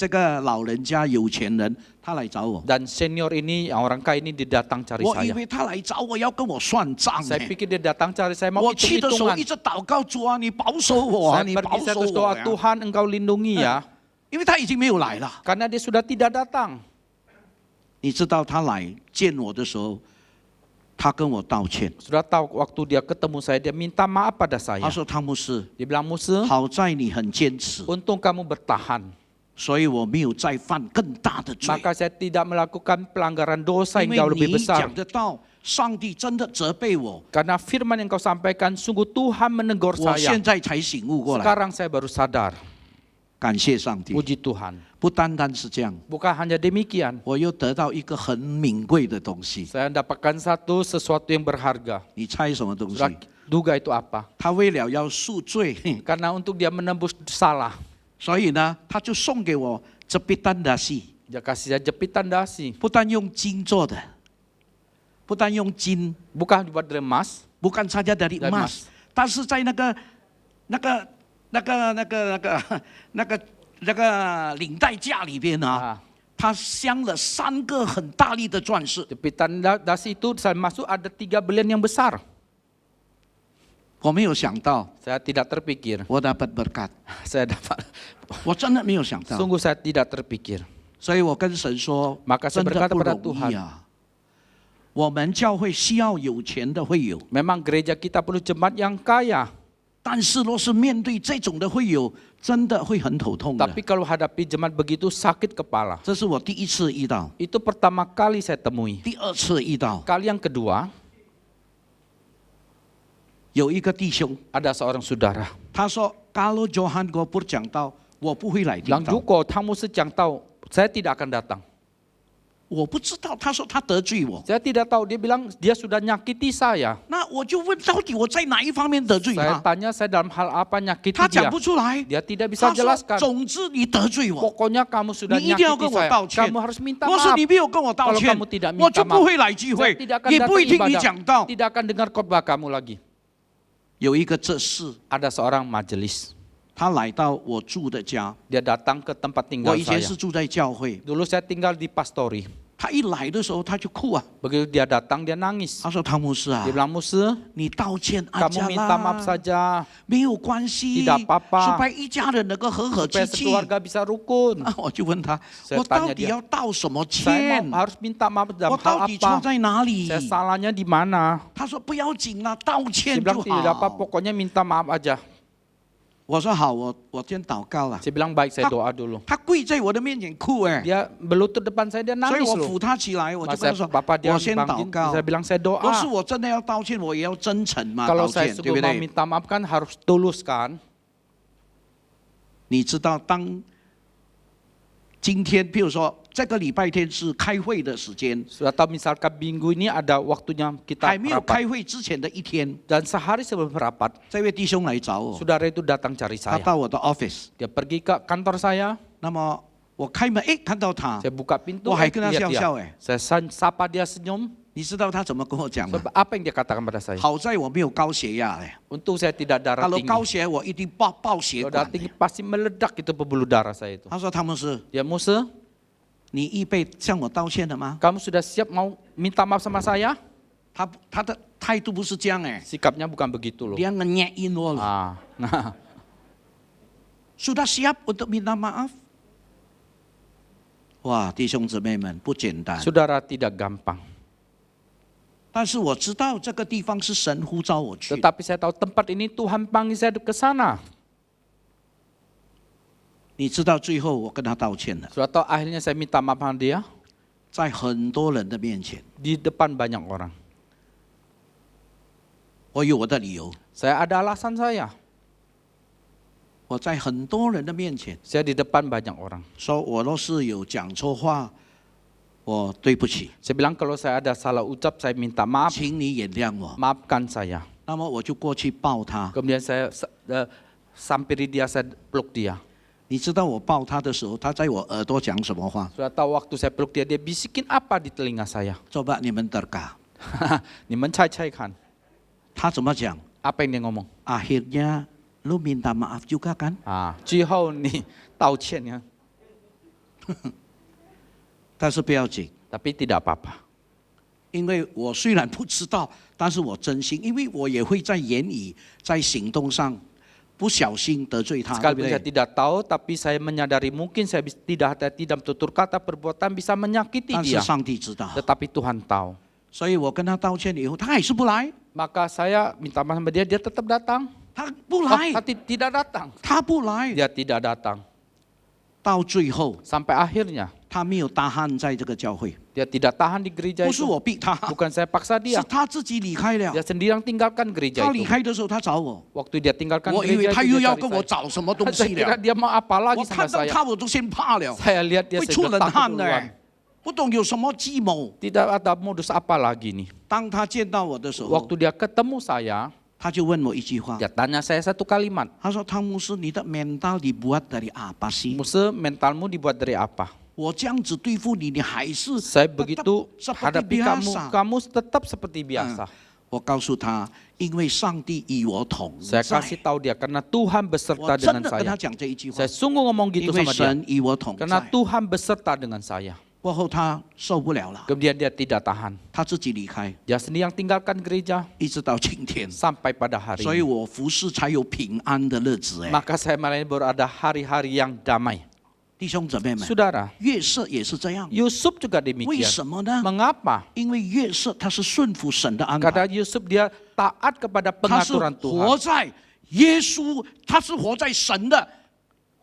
个老人家有钱人，他来找我。 dan senior ini, yang orang kaya ini dia datang cari 我以 saya. 为他来找我要跟我算账 Saya 呢。 pikir dia datang cari saya mau 我去的时候 hitung-hitungan. 一直祷告主啊，你保守我啊， Saya 你保 pergi 守 saya terus 我 doa 呀。 Tuhan engkau lindungi ya. 因为他已经没有来了。 Karena dia sudah tidak datang. 你知道他来见我的时候，他跟我道歉。 Sudah tahu waktu dia ketemu saya, dia minta maaf pada 他 saya. 说：“汤姆斯， Dia bilang, Musa, 好在你很坚持， untung kamu bertahan. 所以我没有再犯更大的罪。 Maka saya tidak melakukan pelanggaran dosa 因 yang jauh 为 lebih 你 besar. 讲得到，上帝真的责备我， Karena firman yang kau sampaikan, sungguh Tuhan menegur 我 saya. 现在才醒悟过来。 Sekarang saya baru sadar. 感谢上帝。 Puji Tuhan. 不单单是这样， Bukan hanya demikian. 我又得到一个很名贵的东西。 Saya dapatkan sesuatu yang berharga. 你猜什么东西？ Sudah duga itu apa? 他为了要赎罪， Karena untuk dia menembus salah. 所以呢，他就送给我这必丹达西， Dia kasih saya jepitan dasi. 不但用金做的，不但用金， Bukan dibuat dari emas. 不看参加的 Dari emas，但是在那个领带架里边啊， Ah, 他镶了3个很大力的钻石。 jepitan dasi itu saya masuk ada 3 belian yang besar. 我没有想到 Saya tidak terpikir. 我dapat berkat， Saya dapat. 我真的没有想到， Sungguh saya tidak terpikir. 所以我跟神说， Maka 真 saya 的 berkata 不 pada 容 Tuhan, 易啊。我们教会需要有钱的会友， memang gereja kita perlu jemaat yang kaya. 但是若是面对这种的会友，真的会很头痛的。 Tapi kalau hadapi jemaat begitu sakit kepala. 这是我第一次遇到， Itu pertama kali saya temui. 第2次遇到， Kali yang kedua, 有一个弟兄， ada seorang saudara. 他说：“Kalau Johan Gopur 讲到，我不会来听 Bilang, 到。 Juko, kamu sejang tahu, saya tidak akan datang. 我不知道。”他说他得罪我， Saya tidak tahu, dia bilang dia sudah nyakiti saya. 那我就问，到底我在哪一方面得罪 Saya 他？ tanya, saya dalam hal apa nyakiti 他讲 dia? 不出来。 Dia tidak bisa 他说：“ jelaskan. 总之你得罪我， Pokoknya kamu sudah 你一定要跟 nyakiti 我 saya. 道歉。 Kamu harus minta 若是 maaf. 你没有跟我道 Kalau 歉 kamu tidak，我 minta 就不 maaf, 会来聚 saya 会 tidak，akan 也不会 datang 听你 ibadah, 讲道。 tidak akan dengar khotbah kamu lagi. 有一个这事， Ada seorang majelis. 他来到我住的家， Dia datang ke tempat 我 tinggal 以前 saya. 是住在教会。 Dulu saya tinggal di pastori. 他一来的时候他就哭啊， Begitu dia datang, dia nangis. 他说：“汤姆斯啊 Dia，bilang, Musa, 你道歉阿 kamu 加 minta maaf 啦， saja 没有关系， Tidak apa-apa supaya一家人能够和和气 supaya 气。” sekeluarga bisa rukun. 啊，我就问他， Saya 我到 tanya 底 dia, 要道什么 Saya 歉？ harus minta maaf 我 dalam hal 到底错 apa? 在哪里？ Saya salahnya di mana? 他说不要紧啦，道 Dia 歉就 bilang tidak apa, 好。 pokoknya minta maaf aja. 我说好，我先祷告了。 Saya bilang baik, saya doa dulu. 他跪在我的面前哭哎， Dia berlutut depan saya, dia 所以 nangis 我 loh. 扶他起来，我就 Mas 跟他 saya 说， bapak dia 我先祷 bangun, 告 saya。bilang saya 若是 doa. 我真的要道歉，我也要真诚嘛， Kalau 道 saya 歉，对 sungguh 不 mau 对？ minta maaf kan harus tulus kan? 你知道，当今天，譬如说这个礼拜天是开会的时间， Sudah tahu misalkan minggu ini ada waktunya kita 还没有 rapat. 开会之前的一天， Dan sehari sebelum rapat, 这位弟兄来找我， saudara itu datang cari 他 saya. 到我的 office， Dia pergi ke kantor saya, 那么我开门，哎，看到他， saya buka pintu, 我还跟他 lihat 笑 dia. 笑，哎， Saya sapa dia senyum. 你知道他怎么跟我讲吗？ Sebab apa yang dia katakan pada saya? 好在我没有高血压，哎， Untung saya tidak darah kalau 高 tinggi. 血压我一定爆血 Kalau 管 darah。tinggi pasti meledak itu pembuluh darah saya itu. 他说：“汤姆斯， Ya Musa, 你预备向我道歉了吗 kamu sudah siap mau minta maaf sama saya?？” 他的态度不是这样，哎， Sikapnya bukan begitu loh. dia ngenyain我了。 Ah, nah, Sudah siap untuk minta maaf？哇，弟兄姊妹们，不简单。 saudara tidak gampang. 但是我知道这个地方是神呼召我去的。 Tetapi saya tahu tempat ini Tuhan panggil saya ke sana. 你知道最后我跟他道歉了， Sudah tahu akhirnya saya minta maaf sama dia 在很多人的面前， di depan banyak orang. 我有我的理由。 Saya ada alasan saya. 我在很多人的面前 Saya di depan banyak orang. 说，我若是有讲错话，我对不起， Saya bilang kalau saya ada salah ucap, saya minta maaf, 请你原谅我。 maafkan saya. 那么我就过去抱他。 Kemudian saya sampiri dia, saya peluk dia. 你知道我抱他的时候，他在我耳朵讲什么话？ Sudah tahu waktu saya peluk dia, dia bisikin apa di telinga saya. coba你们 terka， Ni mencai-caikan. 他怎么讲？ Apa yang dia ngomong? Akhirnya lu minta maaf juga kan? 最后你道歉ya. 但是不要紧， Tapi tidak apa-apa. 因为我虽然不知道，但是我真心，因为我也会在言语、在行动上不小心得罪他，对不 Sekalipun saya 对？ tidak tahu, tapi saya menyadari mungkin saya tidak bertutur kata perbuatan bisa menyakiti 但是 dia. 上帝知道， Tetapi Tuhan tahu. 所以我跟他道歉以后，他还是不来， Maka saya minta maaf sama dia, dia tetap datang. 他不 Oh, 来， tidak datang. 他不来， Dia tidak datang. 到最后 Sampai akhirnya 他没有大汉在这个教会， dia tidak tahan di gereja 不是 itu. 我逼他， Bukan saya paksa 是 dia. 他自己离开了 Dia。sendiri yang tinggalkan gereja 他离 itu. 开的时候，他找我， Waktu dia tinggalkan 我以为 gereja 他 itu 又 dia 要 cari 跟我 saya. 找什么东 Saya 西 kira 了。 dia mau apa 我 lagi 看 sama 到 saya. 他我都先怕了， Saya lihat dia 会 saya 出冷 sudah 汗 takut 的 duluan.，不懂有什么计谋。 Tidak ada modus apa lagi nih. 当他见到我的时候， Waktu dia ketemu saya, 他就问我一句话， dia tanya saya satu kalimat. 他说：“汤姆斯，你的 mental dibuat dari apa sih？ Musa, mentalmu dibuat dari apa? 我这样子对付你，你还是 Saya tetap begitu seperti hadapi kamu, biasa。 kamu tetap seperti biasa. 我告诉他，因为上帝与我同 Saya 在。 kasih tahu dia karena Tuhan 我 beserta 真 dengan 的跟他 saya. 讲这一句话 Saya，sungguh ngomong 因 gitu 为 sama dia. 神与我同 Karena 在。 Tuhan beserta dengan saya. 过后他受不了了， Kemudian dia tidak tahan. 他自己离开， Dia sendiri yang tinggalkan gereja 一直到今天。 sampai pada hari 所以 ini. 我服侍才有平安的日子。哎， Maka saya malah baru ada hari-hari yang damai. 弟兄姊妹们， Saudara, 约瑟也是这样。 Yusuf juga 为 demikian. 什么呢？ Mengapa? 因为约瑟他是顺服神的安 Karena 排， Yusuf dia taat kepada 他是 pengaturan 活 Tuhan. 在耶稣，他是活在神的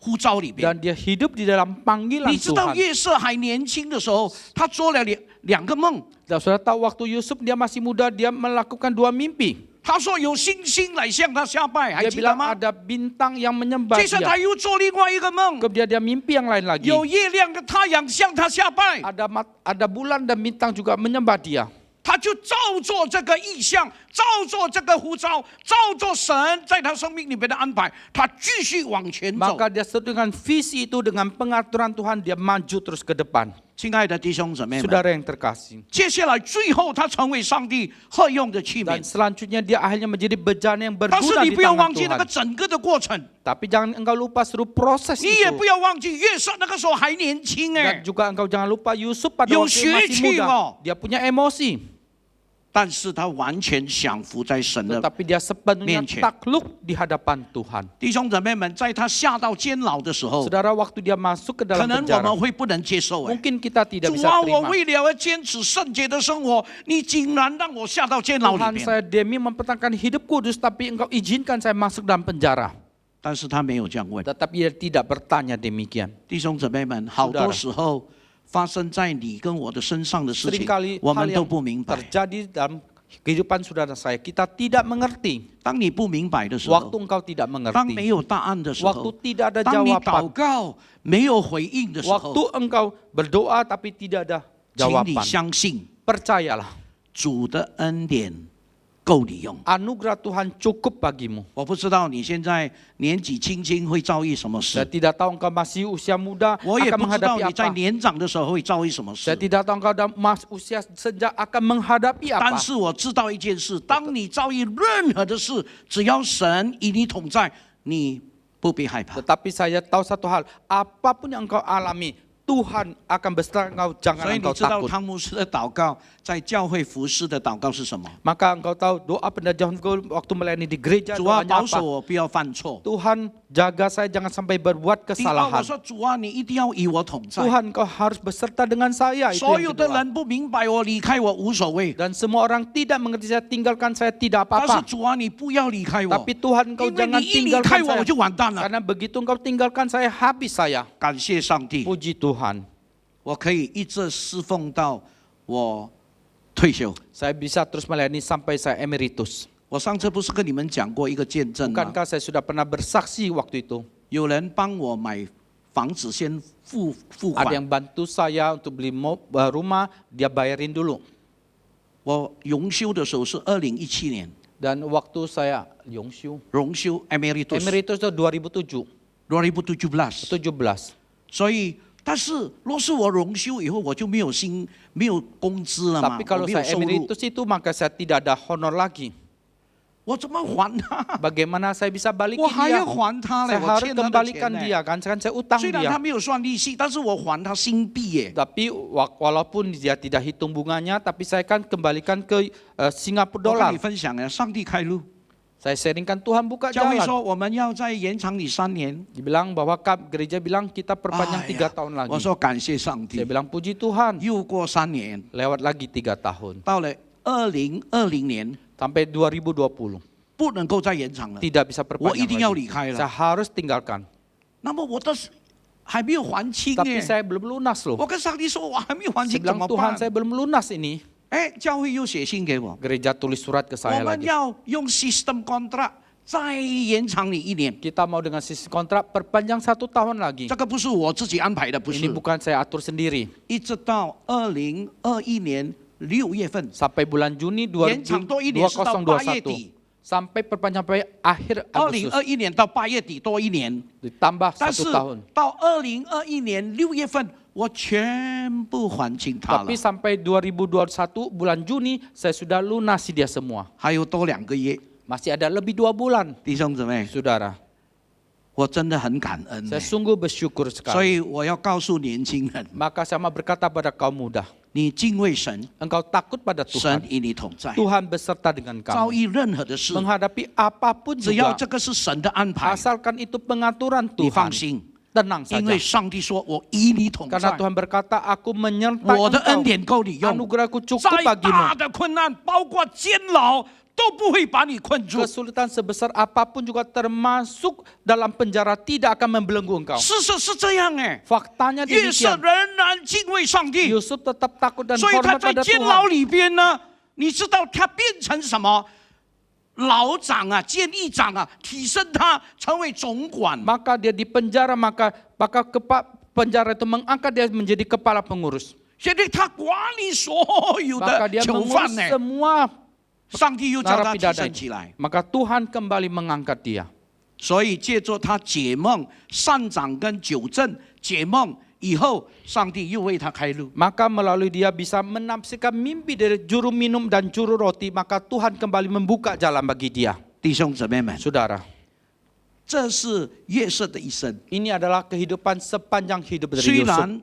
呼召里边。 Dan dia hidup di dalam panggilan 你知道 Tuhan. 约瑟还年轻的时候，他做了两个梦。 Dan saudara tahu waktu Yusuf dia masih muda, dia melakukan 2 mimpi. 他说有星星来向他下拜，还 Dia 记得 bilang 吗？ ada bintang yang menyembah 接着他 dia. 又做另外一个梦， Kemudian dia mimpi yang lain lagi. 有月亮跟太阳向他下拜， Ada bulan dan bintang juga menyembah dia. 他就照做这个意象，照做这个呼召，照做神在他生命里面的安排，他继续往前走。 Maka dia sesuai dengan visi itu, dengan pengaturan Tuhan, dia maju terus ke depan. 亲爱的弟兄姊妹们， Saudara yang terkasih. 接下来最后他成为上帝合用的器 Dan 皿。 selanjutnya dia akhirnya menjadi bejana yang 但是 berguna 你 di 不要 tangan 忘记那个 Tuhan. 整个的过程， Tapi jangan engkau lupa seluruh proses 你也 itu. 不要忘记约瑟那个时候还年轻 Dan 哎， juga engkau jangan lupa Yusuf pada Yung waktu masih syuci muda. mo. Dia punya emosi. 但是他完全降服在神的 Tetapi dia sepenuhnya 面前。 takluk di hadapan Tuhan. 弟兄姊妹们，在他下到监牢的时候， Saudara, waktu dia masuk ke 可 dalam 能我 penjara, 们会不能接受哎。 mungkin kita tidak 主 bisa 啊，我 terima. 为了要坚持圣洁的生活，你竟然让我下到监牢里 Tuhan, 面。 saya demi mempertahankan hidup kudus, tapi engkau izinkan saya masuk dalam penjara. 但是他没有这样问。 Tetapi dia tidak bertanya demikian. 弟兄姊妹们，好多时候发生在你跟我的身上的事情 Seringkali，我 hal 们都 yang 不明白。 terjadi dalam kehidupan saudara saya, kita tidak mengerti. 当你不明白的时 Waktu 候， engkau tidak 当没 mengerti, 有答案的时 waktu 候， tidak ada 当你祷 jawaban, 告没有回应的时 waktu 候， engkau berdoa tapi tidak ada 请你 jawaban, 相信 percayalah, 主的恩典够你用。 anugerah Tuhan cukup bagimu. 我不知道你现在年纪轻轻会遭遇什么 Saya 事， tidak tahu engkau masih usia muda 我也 akan 不知道 menghadapi 你在 apa. 年长的时候会遭遇什么 Saya 事。 tidak tahu engkau dalam usia senja akan menghadapi 但 apa. 是我知道一件事：当你遭遇任何的事，只要神与你同在，你不必害怕。 Tetapi saya tahu satu hal, apapun yang engkau alami, Tuhan akan beserta engkau, 所 jangan 以你 engkau 知道 takut. 汤姆斯的祷告，在教会服侍的祷告是什么？ Maka engkau tahu doa pendajahan waktu melayani di gereja 主啊， doanya 保守 apa? 我不要犯错。 Tuhan jaga saya jangan sampai berbuat 第二，我 kesalahan. 说主啊，你一定要与我同在。 Tuhan engkau harus beserta dengan saya. Itu 所 yang 有的 kedua. 人不明白我，离开我无所谓。 Dan semua orang tidak mengerti saya, tinggalkan saya tidak 但是 apa-apa. 主啊，你不要离开我， Tapi Tuhan engkau 因为 jangan 你一离开 tinggalkan 我，我 saya. 就完蛋了。 Karena begitu engkau tinggalkan saya, habis saya. 感谢上帝， Puji Tuhan. 我可以一直侍奉到我退休。 Saya bisa terus melayani sampai saya emeritus. 我上次不是跟你们讲过一个见证吗？ Bukankah saya sudah pernah bersaksi waktu itu? 有人帮我买房子，先付 Ada 款。 yang bantu saya untuk beli rumah, dia bayarin dulu. 我荣休的时候是2017年， Dan waktu saya Yongxiu, 荣休 emeritus emeritus itu 2007, 2017。 17. 所以，但是若是我荣休以后，我就没有工资了嘛， Tapi 我 kalau 没有 saya 收入。 emeritus itu maka saya tidak ada honor lagi. 我怎么还他？ Bagaimana saya bisa 我 balikin 还要 dia? 还他嘞， Saya 我 harus 欠他的 kembalikan 钱呢。 dia kan, kan saya utang 虽然 dia. 他没有算利息，但是我还他新币耶。 Tapi walaupun dia tidak hitung bunganya, tapi saya kan kembalikan ke Singapura 我跟 dolar. 你分享呀，上帝开路， Saya sharingkan Tuhan buka 教会 jalan. 说我们要再延长你3年。 Dibilang bahwa gereja bilang kita perpanjang 3 tahun 我 lagi. 说感谢上 Saya 帝， bilang puji Tuhan, 又过3年， lewat lagi 3 tahun. 到了2020年， Sampai 2020. 不能够再延长了， Tidak bisa 我一 perpanjang 定要 lagi. 离开 Saya 了。 harus tinggalkan. 那么我的还没有还清 Tapi 耶， saya belum lunas loh. 我跟上帝说我还没有还 Saya 清，怎 bilang 么 Tuhan 办？ saya belum lunas ini. 哎，教会又写信给我， Gereja tulis surat ke 我 saya 们 lagi. 要用 system contract 再延长你1年。 Kita mau dengan sistem kontrak perpanjang 1 tahun lagi. 这个不是我自己安排的，不 Ini 是， bukan saya atur sendiri. 一直到2021年6月份， Sampai bulan Juni 延长多1年是到8月 2021. 底。 Sampai perpanjang sampai akhir Agustus. 2021年到8月底多1年， Ditambah 但是 1 tahun. 到2021年6月份，我全部还清他了 Tapi，sampai 2021 bulan Juni saya sudah lunasi dia semua. 还有多2个月。 Masih ada lebih 2 bulan. 弟兄姊妹， Saudara, 我真的很感恩呢 saya sungguh bersyukur 所 sekali. 以我要告诉年轻人， Maka saya mau berkata pada kaum muda, 你敬畏神， engkau takut pada 神 Tuhan. 与你同在。 Tuhan beserta dengan 遭 kamu. 遇任何的事， Menghadapi apapun 只要 juga, 这个是神的安排， asalkan itu pengaturan 你放 Tuhan. 心， Tenang 因为 saja. 上帝说我与你同 Karena 在， Tuhan berkata, aku menyertai 我的恩 engkau. 典够你用。 Anugerahku cukup 再大 bagimu. 的困难，包括监牢，都不会把你困住。 Kesulitan sebesar apapun juga termasuk dalam penjara tidak akan membelenggu engkau. 事实是这样哎， Faktanya 约瑟 demikian. 仍然敬畏上帝， Yusuf tetap takut dan 所以他 hormat 在 pada 监牢 Tuhan. 里边呢，你知道他变成什么？老长啊，监狱长啊，提升他成为总管。 Maka dia di penjara, maka penjara itu mengangkat dia menjadi kepala pengurus. 现在他管理所有 Maka 的 dia 囚 mengurus 犯呢， semua 上帝又叫他提 narapidana 升 ini. 起来。 Maka Tuhan kembali mengangkat dia. 所以借着他解梦、善长跟九正解梦以后，上帝又为他开路。 Maka melalui dia bisa menafsirkan mimpi dari juru minum dan juru roti, maka Tuhan kembali membuka jalan bagi dia. 弟兄姊妹们， Saudara, 这是约瑟的一生。 ini adalah kehidupan sepanjang hidup dari 虽 Yusuf. 然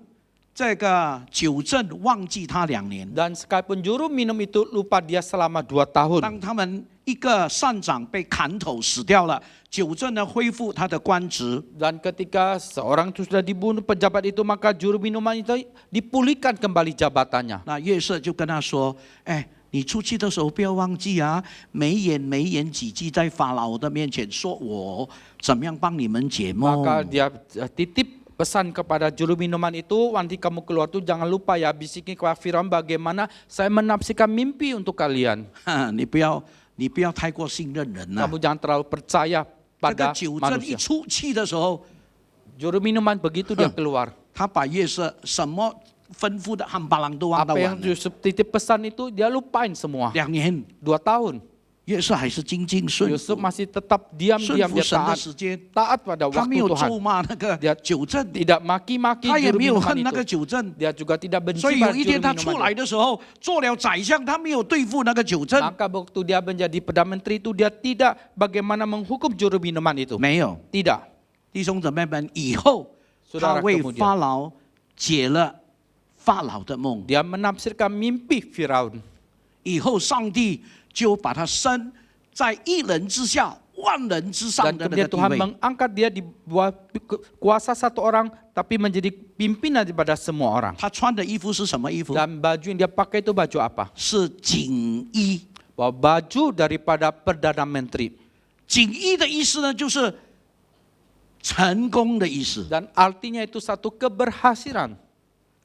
这个九正忘记他2年， Dan sekalipun juru minum itu lupa dia selama 2 tahun. 当他们一个善长被砍头死掉了，九正呢恢复他的官职。 Dan ketika seorang itu sudah dibunuh pejabat itu, maka juru minuman itu dipulihkan kembali jabatannya. 那约瑟就跟他说：“哎，你出去的时候不要忘记啊，眉眼几记在法老的面前说我怎么样帮你们解梦。 Maka dia titip pesan kepada juru minuman itu, nanti kamu keluar tuh jangan lupa ya bisikin kepada Firaun bagaimana saya menafsirkan mimpi untuk kalian. 你不要太过信任人了。 Kamu jangan terlalu percaya 这个 pada 九正一 manusia. 出去的时候， Juru minuman begitu dia keluar. 他把约瑟什么吩咐的汉巴郎都忘到 Apa 完 yang 了。 Yusuf titip pesan itu dia lupain semua. 2年， 2 tahun. 约瑟还是精进顺 Yusuf 服， masih tetap 顺 diam-diam 服 dia 神的 taat. 时间， Taat pada 他没 waktu 有 Tuhan. 咒骂那个 Dia 九正， tidak maki-maki 他也 juru 没有 minuman 恨那个 itu. 九正。 Dia juga tidak benci 所以有 pada 一 juru 天他出 minuman 来 itu. 的时候，做了宰相，他没有对付那个九正， Maka waktu dia menjadi Perdana Menteri itu dia tidak bagaimana menghukum juru minuman itu. 没有。 Tidak. 弟兄姊妹们，以后他 Saudara 为 kemudian 法老解了法老的梦， dia menafsirkan mimpi Firaun. 以后上帝就把他升在一人之下、万人之上 Dan 的那个 kemudian 地 Tuhan 位。 mengangkat dia di bawah kuasa satu orang, tapi menjadi pimpinan daripada semua orang. 他穿的衣服是什么衣服？ Dan baju yang dia pakai itu baju apa? 是锦衣。 Bahwa baju daripada Perdana Menteri. 锦衣的意思呢，就是成功的意思。 Dan artinya itu satu keberhasilan.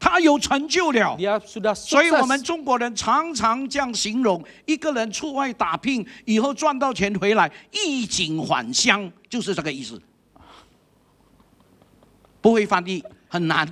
他有成就了。 Dia sudah 所以我们 sukses. 中国人常常这样形容：一个人出外打拼以后赚到钱回来，衣锦还乡，就是这个意思。不会翻译，很难。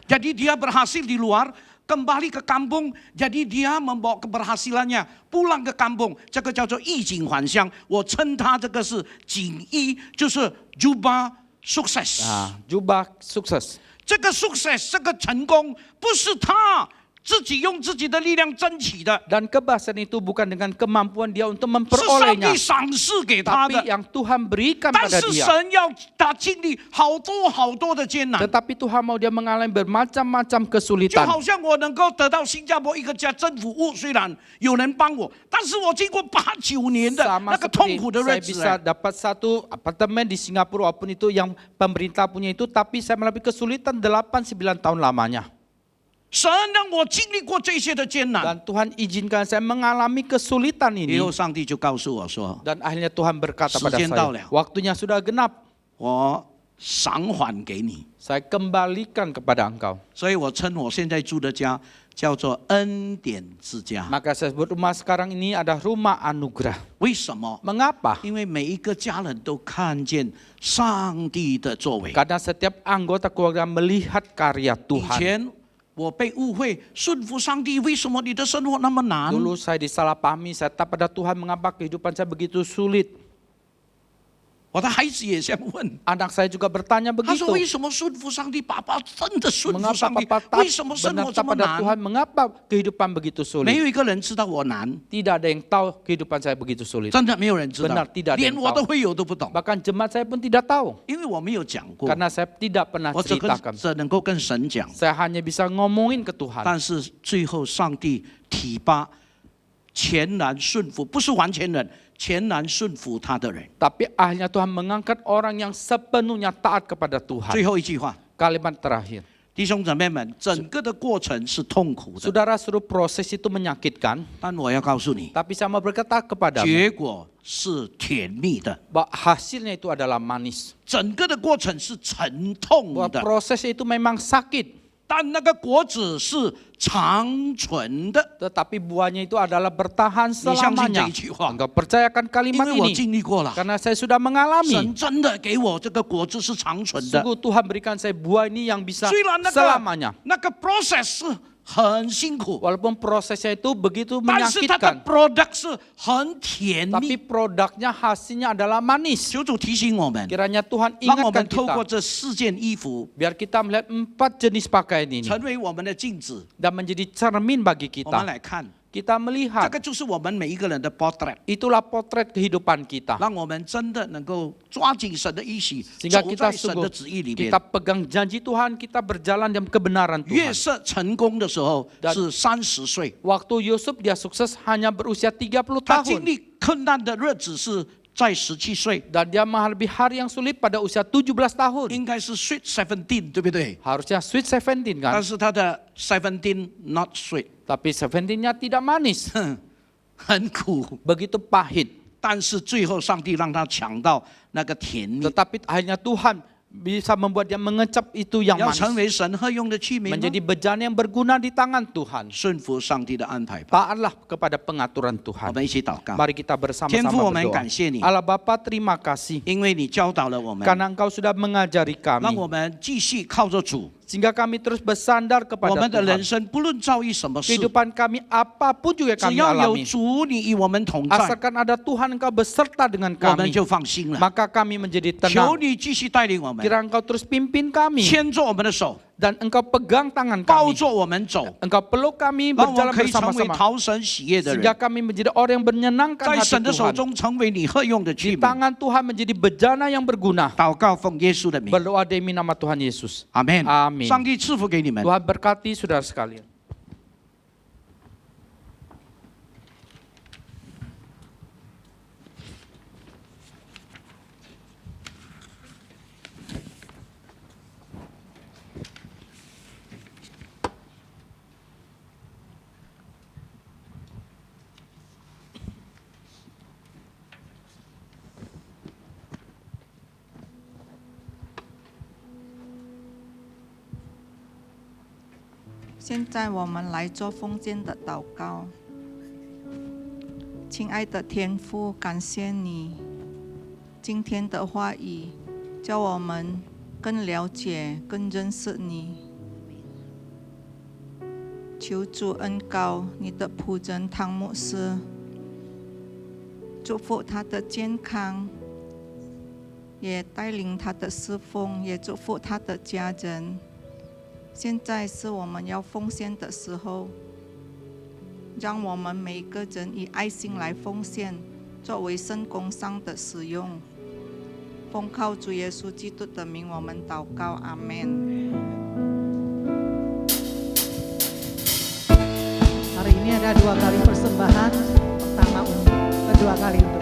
Jadi dia berhasil di luar, kembali ke kampung, jadi dia membawa keberhasilannya pulang ke kampung，这个叫做衣锦还乡。我称他这个是锦衣，就是 jubah sukses。 Jubah sukses. 这个 success 这个成功不是他自己用自己的力量争取的， Dan kebebasan itu bukan dengan kemampuan dia untuk 是上 memperolehnya, 帝赏赐给他 tapi 的。 yang Tuhan berikan 但 pada 是 dia. 神要他经历好多的艰难， Tetapi Tuhan mau dia mengalami bermacam-macam 就 kesulitan. 好像我能够得到新加坡一个家政府务，虽然有人帮我，但是我经过8、9年的 Sama 那个痛 seperti 苦的日 saya 子， bisa dapat satu apartemen di Singapura walaupun itu yang pemerintah punya itu, tapi saya melalui kesulitan 8-9 tahun lamanya. 神让我经历过这些的艰难， Dan Tuhan izinkan saya mengalami kesulitan 以 ini. 后上帝就告诉我说， Dan akhirnya Tuhan berkata pada 时间到了。 saya, waktunya sudah genap, 我赏还给你。 saya kembalikan kepada engkau. 所以我称我现在住的家叫做恩典之家。 Maka saya sebut rumah sekarang ini ada rumah anugerah. 为什么？ Mengapa? 因为每一个家人都看见上帝的作为。 Karena setiap anggota keluarga melihat karya 以 Tuhan. 前我被误会顺服上帝，为什么你的生活那么难？ Dulu saya disalahpahami, saya tak pada Tuhan, mengapa kehidupan saya begitu sulit. 我的孩子也这样问， Anak saya juga bertanya 他说 begitu. 为什么顺服上帝？爸爸真的顺服 Mengapa 上帝 Papa，taat 为什么生活 benar 这么 pada 难？ Tuhan? Mengapa kehidupan begitu 没 sulit? 有一个人知道我难， Tidak ada yang tahu kehidupan saya begitu sulit. 真的没有人知道 Benar，tidak ada， 连 yang 我 tahu 的会友都不懂， Bahkan jemaat saya pun tidak tahu. 因为我没有讲过， Karena saya tidak pernah 我只 ceritakan. 能够跟神讲。 Saya hanya bisa ngomongin ke Tuhan. 但是最后上帝提拔全然顺服，不是完全人，全然顺服他的人。 Tapi akhirnya Tuhan mengangkat orang yang sepenuhnya taat kepada Tuhan. 最后一句话， Kalimat terakhir. 弟兄姊妹们，整个的过程是痛苦的， Saudara, suruh proses itu menyakitkan. 但我要告诉你， Tapi saya mau berkata kepadamu 结果是甜蜜的， bahwa hasilnya itu adalah manis. 整个的过程是沉痛 Bahwa 的， prosesnya itu memang sakit. 但那个果子是长存的。 Tetapi buahnya itu adalah bertahan 你相信这 selamanya. 一句话？ Engkau percayakan 因 kalimat 为我 ini. 经历过了， Karena saya sudah mengalami. 神真的给我这个果子是长存的。 Sungguh Tuhan berikan saya buah ini yang bisa 虽然那 selamanya. 个 process 是很辛苦， Walaupun prosesnya itu begitu 但是它的 menyakitkan. product 是很甜 Tapi 蜜。 produknya hasilnya adalah manis. 求主提醒我们， Kiranya Tuhan 让我 ingatkan 们透过 kita. 这4件衣服， Biar kita melihat 4 jenis pakaian ini. 成为我们的镜子， Dan menjadi cermin bagi 我们 kita. 来看， Kita 这 melihat. 个就是我们每一个人的 portrait， Itulah potret kehidupan kita. 让我们真的能够抓紧神的应许， Sehingga 走 kita 在神 sungguh 的旨意里面 kita。pegang janji Tuhan, kita berjalan dalam kebenaran 约 Tuhan. 瑟成功的时候 Dan 是30岁， Waktu Yusuf dia sukses hanya berusia 30他经 tahun. 历困难的日子是在17岁， Dan dia menghadapi hari yang sulit pada usia 17 tahun. 应该是 sweet 17，对不对？ Harusnya sweet 17但 kan? 是他的17 not sweet， Tapi 17-nya tidak manis. 很苦。 Begitu pahit. 但是最后上帝让他尝到那个甜蜜， Tetapi akhirnya Tuhan bisa membuat dia mengecap itu yang 要成 manis. 为神合用的器皿吗， Menjadi bejana yang berguna di tangan Tuhan. 顺服上帝的安排吧。 Taatlah kepada pengaturan 我 Tuhan. 们一起祷告， Mari kita 天父， bersama-sama 我们 berdoa. 感谢你， Allah Bapa, terima kasih 因为你教导了我们， karena Engkau sudah mengajari 让 kami 我们继续靠着主， sehingga kami terus bersandar 我 kepada 们的人 Tuhan. 生不论遭遇什么事， Kehidupan kami apapun juga 只 kami 要有 alami. 主你与我们同在， Asalkan ada Tuhan Engkau beserta dengan 我们 kami, 就放心了。 maka kami menjadi 求 tenang. 你继续带领我们， Kira Engkau terus pimpin kami 牵着我们的手， dan Engkau pegang tangan 抱 kami. 着我们走， Engkau peluk kami 让我们 berjalan 可以成为 bersama-sama 讨神喜悦的 sehingga 人， kami menjadi orang yang menyenangkan 在 hati 神的手 Tuhan. 中成为你合用的器 Di 皿。 tangan Tuhan menjadi bejana yang berguna. 祷告奉耶稣的名， Berdoa demi nama Tuhan Yesus. 阿门。 Amin. 上帝赐福给你们。 Tuhan berkati saudara sekalian. "现在我们来做奉献的祷告。亲爱的天父，感谢你今天的话语，叫我们更了解、更认识你。求主恩膏你的仆人汤牧师，祝福他的健康，也带领他的侍奉，也祝福他的家人。现在是我们要奉献的时候，让我们每一个人以爱心来奉献，作为圣工上的使用。奉靠主耶稣基督的名，我们祷告，阿门。 Hari ini ada 2 kali persembahan, pertama untuk, kedua kali untuk.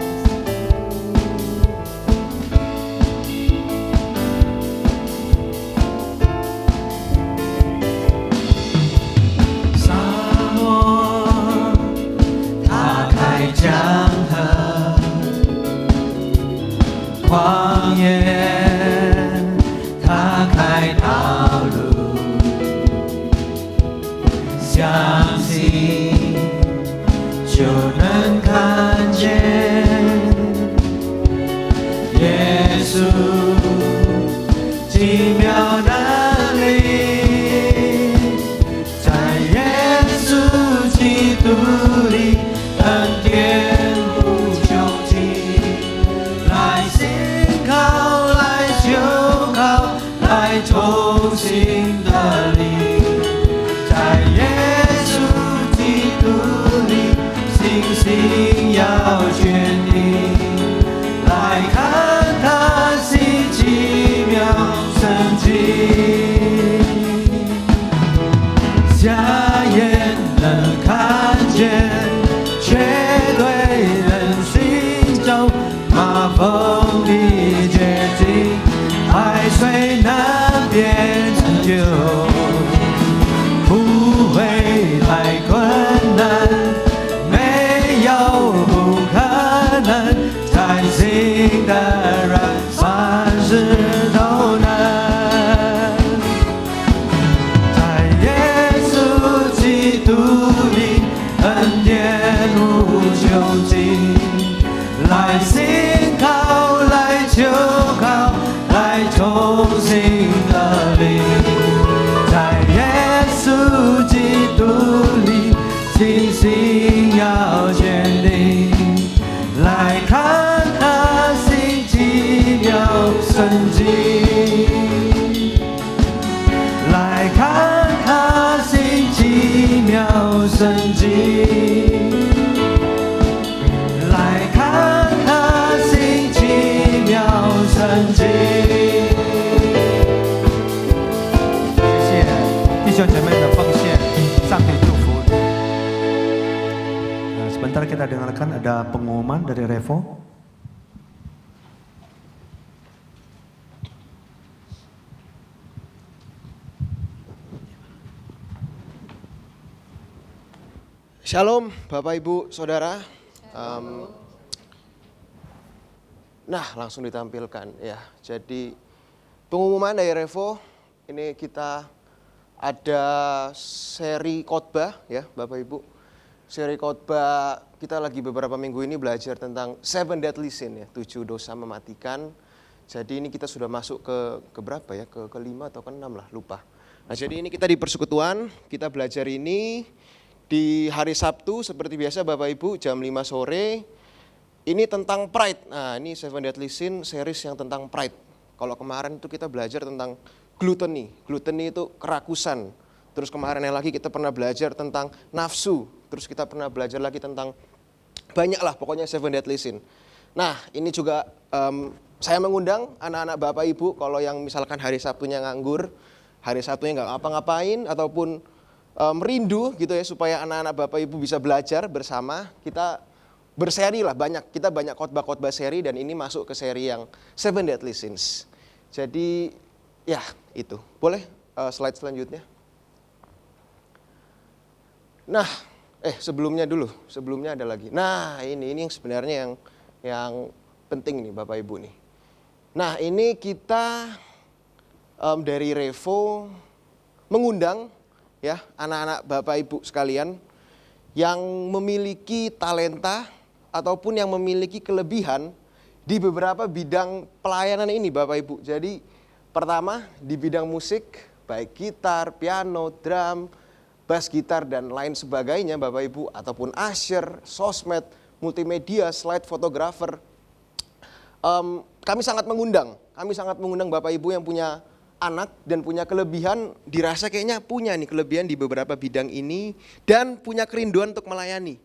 Sebentar kita dengarkan ada pengumuman dari Revo. Shalom Bapak Ibu Saudara. Nah langsung ditampilkan ya. Jadi pengumuman dari Revo, ini kita ada seri khotbah ya Bapak Ibu. Seri khotbah kita lagi beberapa minggu ini belajar tentang 7 deadly sin ya, 7 dosa mematikan. Jadi ini kita sudah masuk ke berapa ya? Ke kelima atau keenam lah, lupa. Nah, jadi ini kita di persekutuan, kita belajar ini di hari Sabtu seperti biasa Bapak Ibu jam 5 sore. Ini tentang pride. Nah, ini 7 deadly sin series yang tentang pride. Kalau kemarin itu kita belajar tentang gluttony. Gluttony itu kerakusan. Terus kemarin yang lagi kita pernah belajar tentang nafsu. Terus kita pernah belajar lagi tentang banyak lah pokoknya 7 deadly sin. Nah ini juga saya mengundang anak-anak Bapak Ibu kalau yang misalkan hari Sabtunya nganggur, hari Sabtunya nggak ngapa-ngapain ataupun merindu gitu ya supaya anak-anak Bapak Ibu bisa belajar bersama. Kita berseri lah kita banyak khotbah-khotbah seri dan ini masuk ke seri yang 7 deadly sins. Jadi ya itu. Boleh slide selanjutnya. Nah, sebelumnya ada lagi. Nah, ini yang sebenarnya yang penting nih Bapak Ibu nih. Nah, ini kita dari Revo mengundang ya anak-anak Bapak Ibu sekalian yang memiliki talenta ataupun yang memiliki kelebihan di beberapa bidang pelayanan ini Bapak Ibu. Jadi pertama di bidang musik, baik gitar, piano, drum, bass gitar dan lain sebagainya Bapak Ibu, ataupun usher, sosmed, multimedia, slide photographer. Kami sangat mengundang Bapak Ibu yang punya anak dan punya kelebihan, dirasa kayaknya punya nih kelebihan di beberapa bidang ini dan punya kerinduan untuk melayani.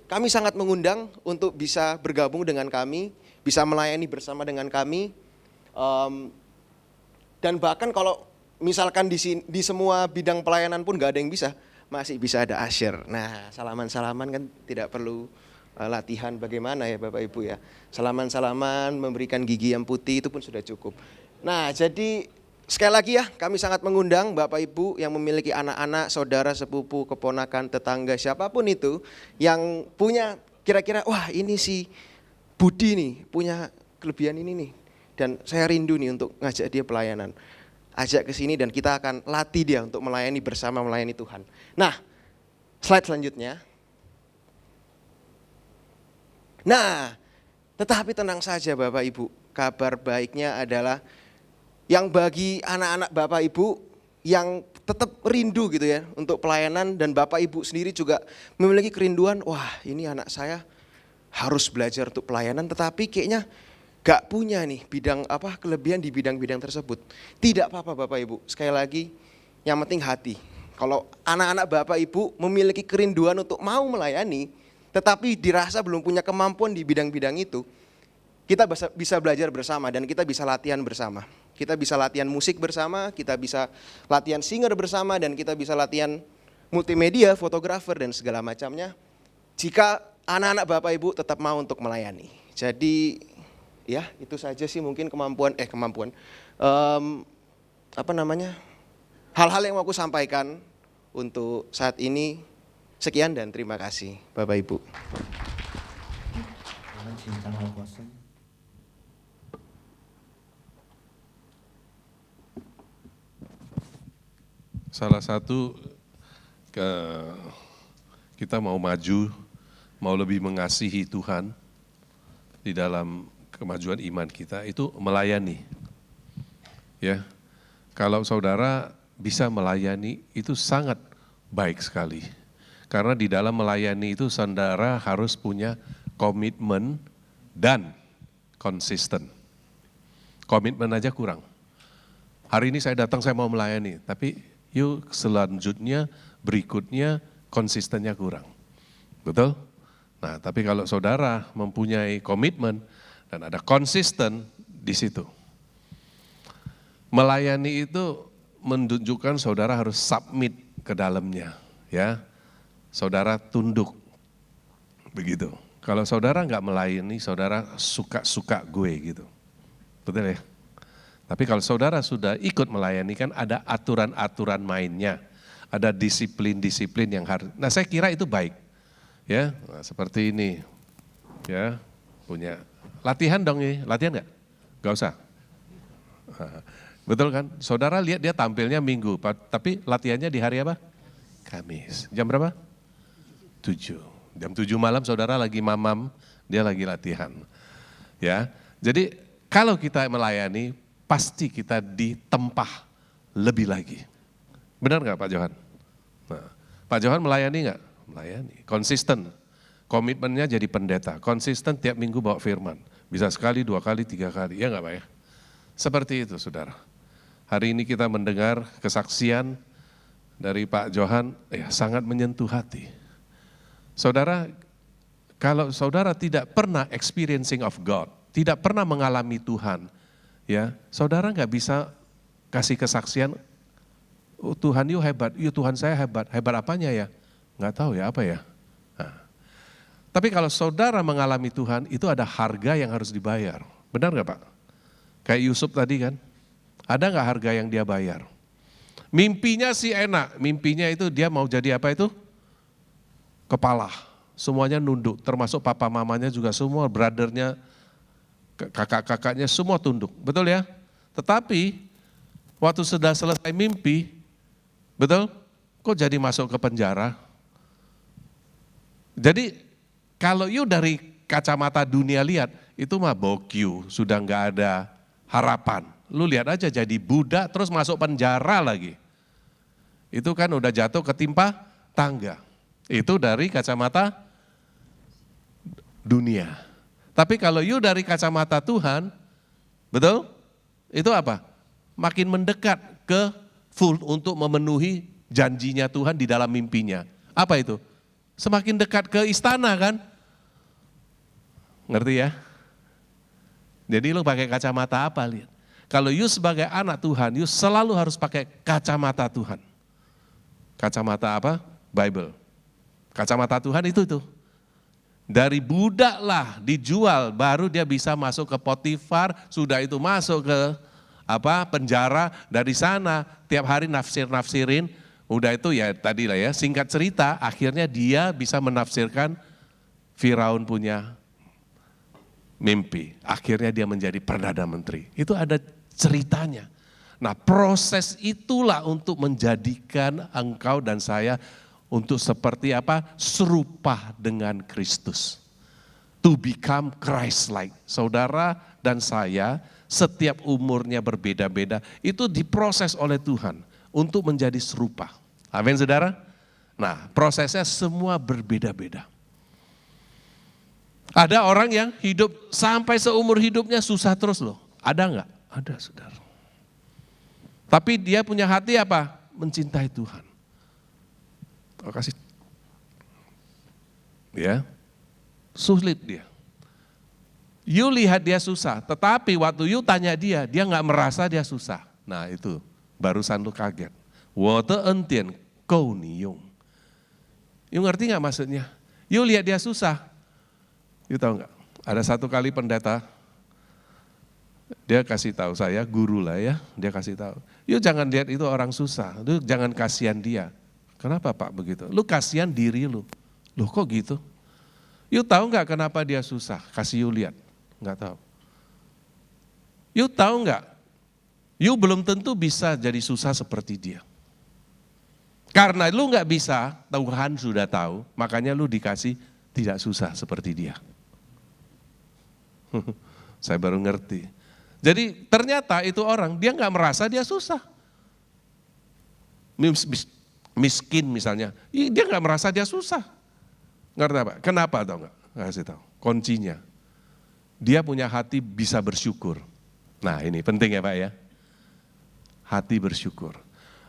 Kami sangat mengundang untuk bisa bergabung dengan kami, bisa melayani bersama dengan kami. Dan bahkan kalau misalkan di semua bidang pelayanan pun gak ada yang bisa, masih bisa ada usher. Nah, salaman-salaman kan tidak perlu latihan bagaimana ya Bapak Ibu ya. Salaman-salaman, memberikan gigi yang putih itu pun sudah cukup. Nah, jadi sekali lagi ya, kami sangat mengundang Bapak Ibu yang memiliki anak-anak, saudara, sepupu, keponakan, tetangga, siapapun itu yang punya kira-kira, wah ini si Budi nih, punya kelebihan ini nih. Dan saya rindu nih untuk ngajak dia pelayanan. Ajak ke sini dan kita akan latih dia untuk melayani bersama, melayani Tuhan. Nah, slide selanjutnya. Nah, tetapi tenang saja Bapak Ibu, kabar baiknya adalah yang bagi anak-anak Bapak Ibu yang tetap rindu gitu ya untuk pelayanan dan Bapak Ibu sendiri juga memiliki kerinduan, wah ini anak saya harus belajar untuk pelayanan tetapi kayaknya gak punya nih kelebihan di bidang-bidang tersebut. Tidak apa-apa Bapak Ibu, sekali lagi yang penting hati. Kalau anak-anak Bapak Ibu memiliki kerinduan untuk mau melayani, tetapi dirasa belum punya kemampuan di bidang-bidang itu, kita bisa belajar bersama dan kita bisa latihan bersama. Kita bisa latihan musik bersama, kita bisa latihan singer bersama, dan kita bisa latihan multimedia, fotografer, dan segala macamnya. Jika anak-anak Bapak Ibu tetap mau untuk melayani. Jadi ya itu saja sih mungkin hal-hal yang mau aku sampaikan untuk saat ini. Sekian dan terima kasih Bapak Ibu. Salah satu kita mau maju, mau lebih mengasihi Tuhan di dalam kemajuan iman kita itu melayani. Ya. Kalau saudara bisa melayani itu sangat baik sekali. Karena di dalam melayani itu saudara harus punya komitmen dan konsisten. Komitmen aja kurang. Hari ini saya datang, saya mau melayani, tapi yuk selanjutnya, berikutnya konsistennya kurang. Betul? Nah, tapi kalau saudara mempunyai komitmen dan ada konsisten di situ. Melayani itu menunjukkan saudara harus submit ke dalamnya, ya. Saudara tunduk, begitu. Kalau saudara nggak melayani, saudara suka-suka gue gitu. Betul ya? Tapi kalau saudara sudah ikut melayani kan ada aturan-aturan mainnya. Ada disiplin-disiplin yang harus, nah saya kira itu baik. Ya, nah, seperti ini. Ya, punya latihan dong nih, latihan nggak? Nggak usah. Betul kan? Saudara lihat dia tampilnya Minggu, tapi latihannya di hari apa? Kamis. Jam berapa? 7. Jam 7 malam saudara lagi mamam, dia lagi latihan. Ya. Jadi kalau kita melayani, pasti kita ditempah lebih lagi. Benar nggak Pak Johan? Nah, Pak Johan melayani nggak? Melayani. Konsisten. Komitmennya jadi pendeta. Konsisten tiap minggu bawa firman. Bisa sekali, 2 kali, 3 kali. Ya nggak Pak ya? Seperti itu saudara. Hari ini kita mendengar kesaksian dari Pak Johan, ya sangat menyentuh hati. Saudara, kalau saudara tidak pernah experiencing of God, tidak pernah mengalami Tuhan, ya saudara nggak bisa kasih kesaksian, oh Tuhan you hebat, you Tuhan saya hebat, hebat apanya ya? Nggak tahu ya apa ya. Nah. Tapi kalau saudara mengalami Tuhan, itu ada harga yang harus dibayar. Benar nggak Pak? Kayak Yusuf tadi kan, ada nggak harga yang dia bayar? Mimpinya sih enak, mimpinya itu dia mau jadi apa itu? Kepala, semuanya nunduk, termasuk papa mamanya juga semua, brothernya, kakak-kakaknya semua tunduk, betul ya? Tetapi waktu sudah selesai mimpi, betul? Kok jadi masuk ke penjara? Jadi kalau you dari kacamata dunia lihat, itu mah bokyu, sudah nggak ada harapan. Lu lihat aja jadi budak terus masuk penjara lagi. Itu kan udah jatuh ketimpa tangga. Itu dari kacamata dunia. Tapi kalau you dari kacamata Tuhan, betul? itu apa? Makin mendekat ke full untuk memenuhi janjinya Tuhan di dalam mimpinya. Apa itu? Semakin dekat ke istana kan? Ngerti ya? Jadi lu pakai kacamata apa lihat? Kalau you sebagai anak Tuhan, you selalu harus pakai kacamata Tuhan. Kacamata apa? Bible. Kacamata Tuhan itu tuh. Dari budak lah dijual, baru dia bisa masuk ke Potifar, sudah itu masuk ke penjara, dari sana tiap hari nafsirin, udah itu ya tadi lah ya, singkat cerita akhirnya dia bisa menafsirkan Firaun punya mimpi. Akhirnya dia menjadi Perdana Menteri. Itu ada ceritanya. Nah, proses itulah untuk menjadikan engkau dan saya untuk seperti serupa dengan Kristus. To become Christ-like. Saudara dan saya setiap umurnya berbeda-beda, itu diproses oleh Tuhan untuk menjadi serupa. Amin saudara? Nah, prosesnya semua berbeda-beda. Ada orang yang hidup sampai seumur hidupnya susah terus loh. Ada enggak? Ada saudara. Tapi dia punya hati apa? Mencintai Tuhan. Oh, kasih. Ya. Sulit dia. You lihat dia susah, tetapi waktu you tanya dia nggak merasa dia susah. Nah itu, barusan lu kaget. Wote entien kau niyung. You ngerti nggak maksudnya? You lihat dia susah. You tahu nggak? Ada satu kali pendeta, dia kasih tahu saya, guru lah ya, dia kasih tahu. You jangan lihat itu orang susah, lu jangan kasihan dia. Kenapa Pak begitu? Lu kasihan diri lu. Loh kok gitu? You tahu nggak kenapa dia susah? Kasih you lihat. Nggak tahu. You tahu nggak? You belum tentu bisa jadi susah seperti dia. Karena lu nggak bisa, Tuhan sudah tahu, makanya lu dikasih tidak susah seperti dia. Saya baru ngerti. Jadi ternyata itu orang, dia nggak merasa dia susah. Miskin misalnya, dia nggak merasa dia susah. Ngerti apa? Kenapa tau nggak? Kasih tahu. Kuncinya, dia punya hati bisa bersyukur. Nah ini penting ya Pak ya. Hati bersyukur.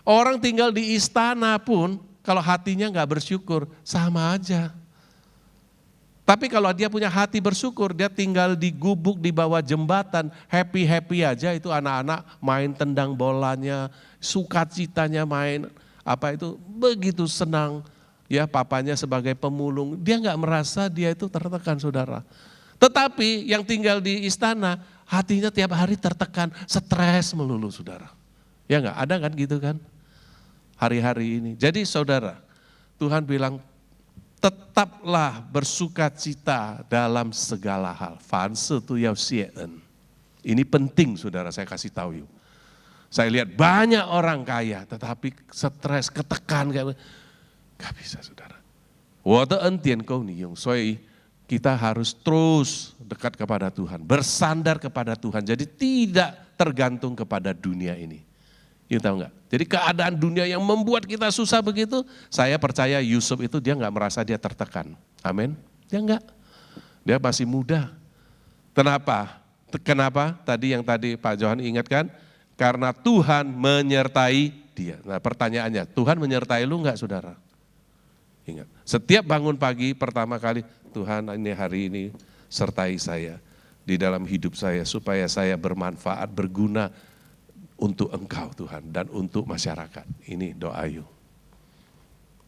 Orang tinggal di istana pun, kalau hatinya nggak bersyukur, sama aja. Tapi kalau dia punya hati bersyukur, dia tinggal di gubuk di bawah jembatan, happy-happy aja, itu anak-anak main tendang bolanya, sukacitanya main, begitu senang. Ya papanya sebagai pemulung, dia nggak merasa dia itu tertekan saudara. Tetapi yang tinggal di istana, hatinya tiap hari tertekan, stres melulu saudara. Ya nggak, ada kan gitu kan? Hari-hari ini. Jadi saudara, Tuhan bilang, tetaplah bersukacita dalam segala hal. Fanse tu yau sien. Ini penting saudara, saya kasih tahu yuk. Saya lihat banyak orang kaya, tetapi stres, ketekan, gak bisa saudara. Wada entien kau nih yung, kita harus terus dekat kepada Tuhan, bersandar kepada Tuhan. Jadi tidak tergantung kepada dunia ini. You tahu nggak? Jadi keadaan dunia yang membuat kita susah begitu, saya percaya Yusuf itu dia nggak merasa dia tertekan. Amin. Dia nggak. Dia masih muda. Kenapa? Kenapa? Tadi yang Pak Johan ingatkan, karena Tuhan menyertai dia. Nah pertanyaannya, Tuhan menyertai lu nggak saudara? Ingat, setiap bangun pagi pertama kali, Tuhan ini hari ini sertai saya di dalam hidup saya supaya saya bermanfaat, berguna untuk Engkau Tuhan dan untuk masyarakat. Ini doa you.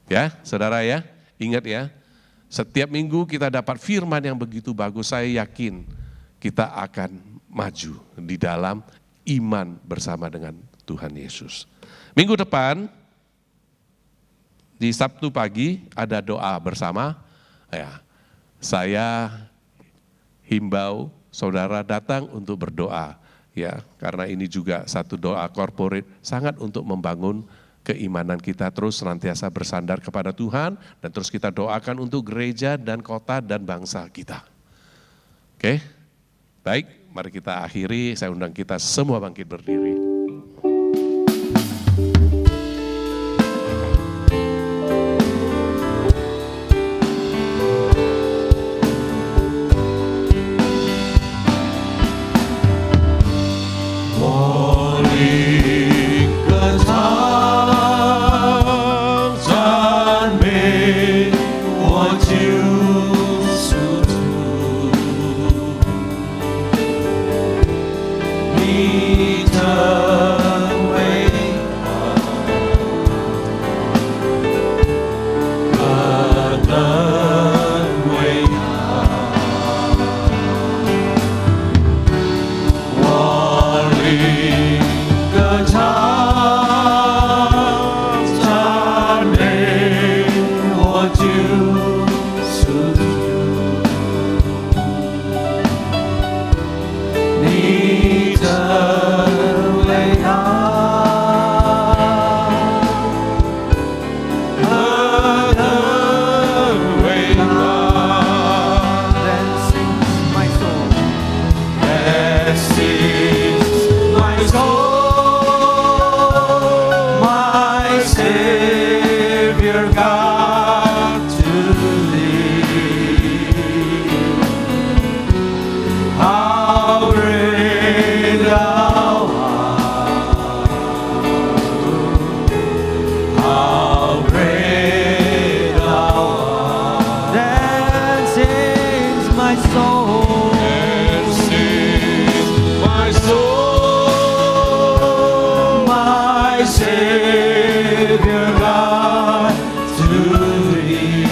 Ya saudara ya, ingat ya, setiap minggu kita dapat firman yang begitu bagus, saya yakin kita akan maju di dalam iman bersama dengan Tuhan Yesus. Minggu depan, di Sabtu pagi ada doa bersama, ya, saya himbau saudara datang untuk berdoa, ya, karena ini juga satu doa korporat sangat untuk membangun keimanan kita terus senantiasa bersandar kepada Tuhan dan terus kita doakan untuk gereja dan kota dan bangsa kita. Oke, baik, mari kita akhiri, saya undang kita semua bangkit berdiri. Oh Savior God to thee. How great thou art. How great thou art. Then sings my soul. And sings my soul, my Savior God to thee.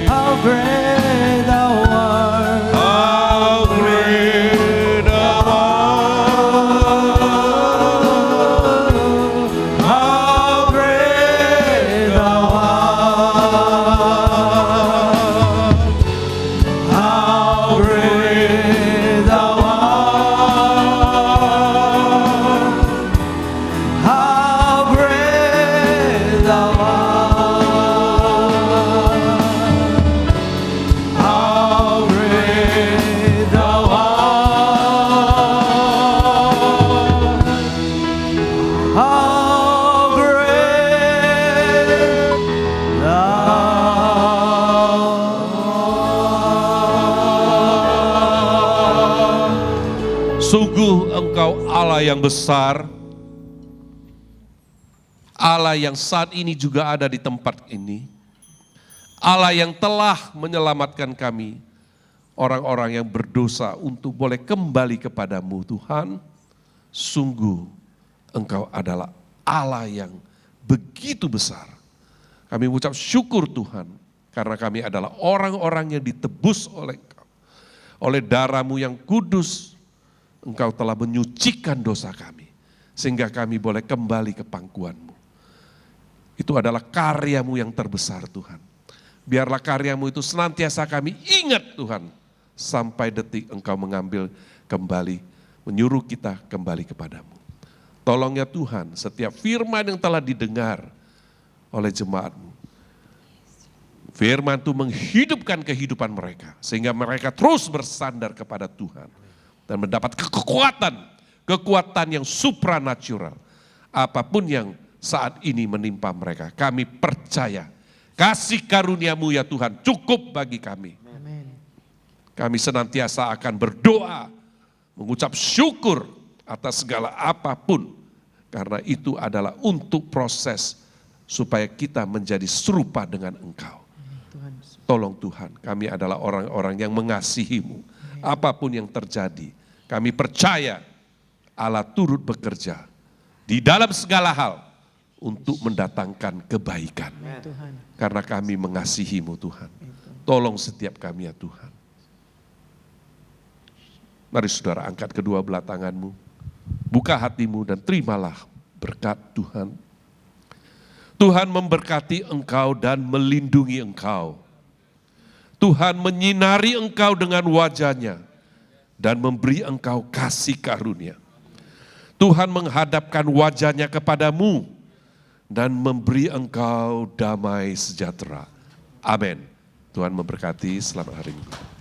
How great thou art. How great thou art. How great thou art. How great thou art. How great thou art. How great thou art. How great thou art. Sungguh Engkau Allah yang besar, Allah yang saat ini juga ada di tempat ini, Allah yang telah menyelamatkan kami, orang-orang yang berdosa untuk boleh kembali kepadamu Tuhan. Sungguh Engkau adalah Allah yang begitu besar. Kami mengucap syukur Tuhan, karena kami adalah orang-orang yang ditebus oleh Engkau. Oleh darah-Mu yang kudus, Engkau telah menyucikan dosa kami, sehingga kami boleh kembali ke pangkuan-Mu. Itu adalah karya-Mu yang terbesar Tuhan. Biarlah karya-Mu itu senantiasa kami ingat Tuhan, sampai detik Engkau mengambil kembali, menyuruh kita kembali kepadamu. Tolong ya Tuhan, setiap firman yang telah didengar oleh jemaat-Mu, firman itu menghidupkan kehidupan mereka, sehingga mereka terus bersandar kepada Tuhan, dan mendapat kekuatan yang supranatural. Apapun yang saat ini menimpa mereka, kami percaya kasih karunia-Mu ya Tuhan cukup bagi kami. Kami senantiasa akan berdoa, mengucap syukur atas segala apapun, karena itu adalah untuk proses supaya kita menjadi serupa dengan Engkau. Tolong Tuhan, kami adalah orang-orang yang mengasihi-Mu. Apapun yang terjadi, kami percaya Allah turut bekerja di dalam segala hal untuk mendatangkan kebaikan. Karena kami mengasihi-Mu Tuhan. Tolong setiap kami ya Tuhan. Mari saudara angkat kedua belah tanganmu, buka hatimu dan terimalah berkat Tuhan. Tuhan memberkati engkau dan melindungi engkau. Tuhan menyinari engkau dengan wajah-Nya dan memberi engkau kasih karunia. Tuhan menghadapkan wajah-Nya kepadamu dan memberi engkau damai sejahtera. Amin. Tuhan memberkati, selamat hari Minggu.